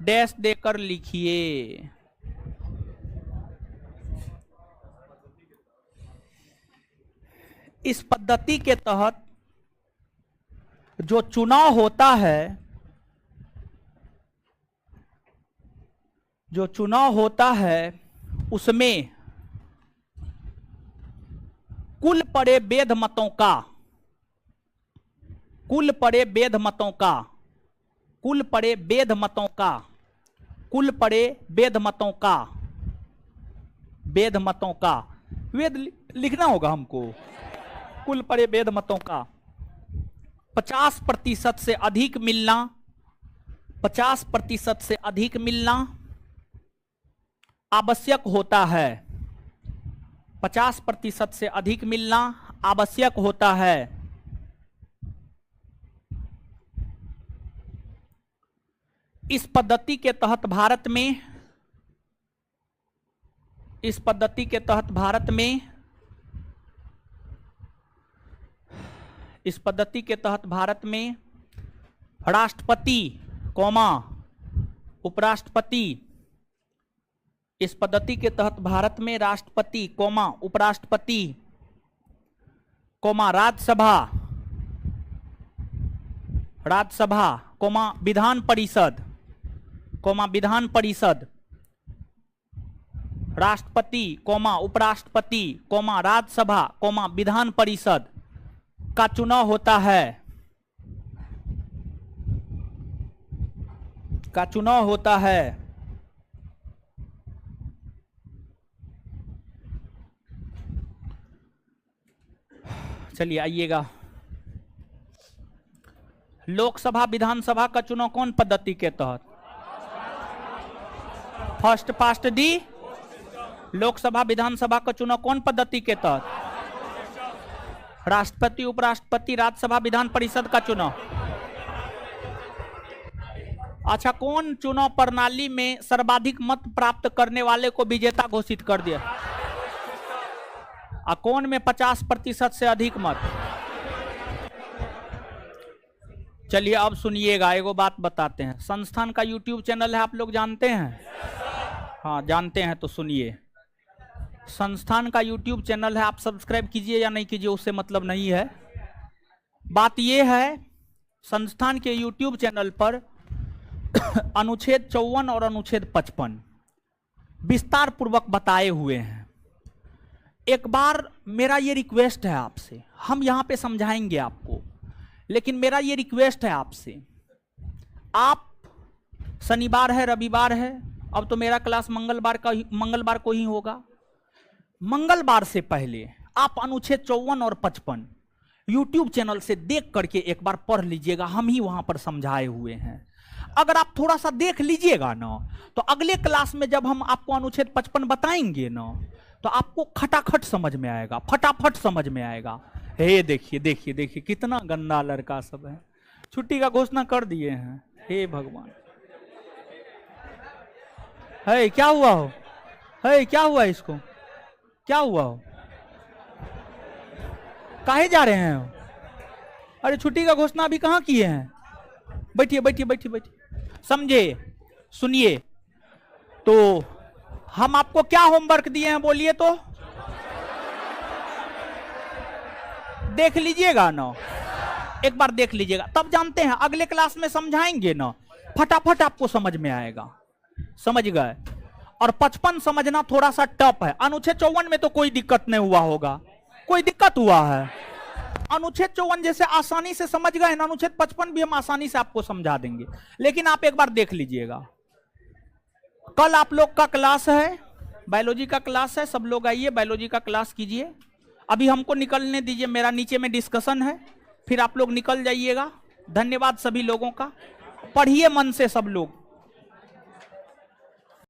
डैश देकर लिखिए। इस पद्धति के तहत जो चुनाव होता है, उसमें कुल पड़े वेद मतों का वेद लिखना होगा हमको। कुल पड़े वेद मतों का 50% से अधिक मिलना, 50% से अधिक मिलना आवश्यक होता है। 50% से अधिक मिलना आवश्यक होता है। इस पद्धति के तहत भारत में राष्ट्रपति कौमा उपराष्ट्रपति, इस पद्धति के तहत भारत में राष्ट्रपति कौमा उपराष्ट्रपति कौमा राज्यसभा कौमा विधान परिषद, राष्ट्रपति कौमा उपराष्ट्रपति कौमा राज्यसभा कौमा विधान परिषद का चुनाव होता है। चलिए आइएगा, लोकसभा विधानसभा का चुनाव कौन पद्धति के तहत? फर्स्ट पास्ट दी। लोकसभा विधानसभा का चुनाव कौन पद्धति के तहत? राष्ट्रपति उपराष्ट्रपति राज्यसभा विधान परिषद का चुनाव। अच्छा, कौन चुनाव प्रणाली में सर्वाधिक मत प्राप्त करने वाले को विजेता घोषित कर दिया? कौन में 50% से अधिक मत? चलिए अब सुनिएगा, एगो बात बताते हैं। संस्थान का YouTube चैनल है, आप लोग जानते हैं? हाँ जानते हैं तो सुनिए। संस्थान का YouTube चैनल है, आप सब्सक्राइब कीजिए या नहीं कीजिए उससे मतलब नहीं है। बात यह है, संस्थान के YouTube चैनल पर अनुच्छेद 54 और अनुच्छेद 55 विस्तार पूर्वक बताए हुए हैं। एक बार मेरा ये रिक्वेस्ट है आपसे, हम यहाँ पे समझाएंगे आपको, लेकिन मेरा ये रिक्वेस्ट है आपसे, आप शनिवार है रविवार है, अब तो मेरा क्लास मंगलवार को ही होगा। मंगलवार से पहले आप अनुच्छेद 54 और 55 YouTube चैनल से देख करके एक बार पढ़ लीजिएगा, हम ही वहां पर समझाए हुए हैं। अगर आप थोड़ा सा देख लीजिएगा ना, तो अगले क्लास में जब हम आपको अनुच्छेद 55 बताएंगे ना, तो आपको खटाखट समझ में आएगा, फटाफट समझ में आएगा। हे देखिए देखिए देखिए कितना गंदा लड़का सब है, छुट्टी का घोषणा कर दिए हैं। हे भगवान, है क्या हुआ हो, है क्या हुआ इसको, क्या हुआ हो, काहे जा रहे हैं? अरे छुट्टी का घोषणा अभी कहाँ किए हैं? बैठिए बैठिए बैठिए बैठिए, समझे, सुनिए। तो हम आपको क्या होमवर्क दिए हैं बोलिए तो, देख लीजिएगा ना, एक बार देख लीजिएगा तब जानते हैं। अगले क्लास में समझाएंगे ना, फटाफट आपको समझ में आएगा, समझ गए। और 55 समझना थोड़ा सा टफ है। अनुच्छेद 54 में तो कोई दिक्कत नहीं हुआ होगा, कोई दिक्कत हुआ है? अनुच्छेद 54 जैसे आसानी से समझ गए ना, अनुच्छेद 55 भी हम आसानी से आपको समझा देंगे। लेकिन आप एक बार देख लीजिएगा। कल आप लोग का क्लास है, बायोलॉजी का क्लास है, सब लोग आइए बायोलॉजी का क्लास कीजिए। अभी हमको निकलने दीजिए, मेरा नीचे में डिस्कशन है, फिर आप लोग निकल जाइएगा। धन्यवाद सभी लोगों का, पढ़िए मन से सब लोग।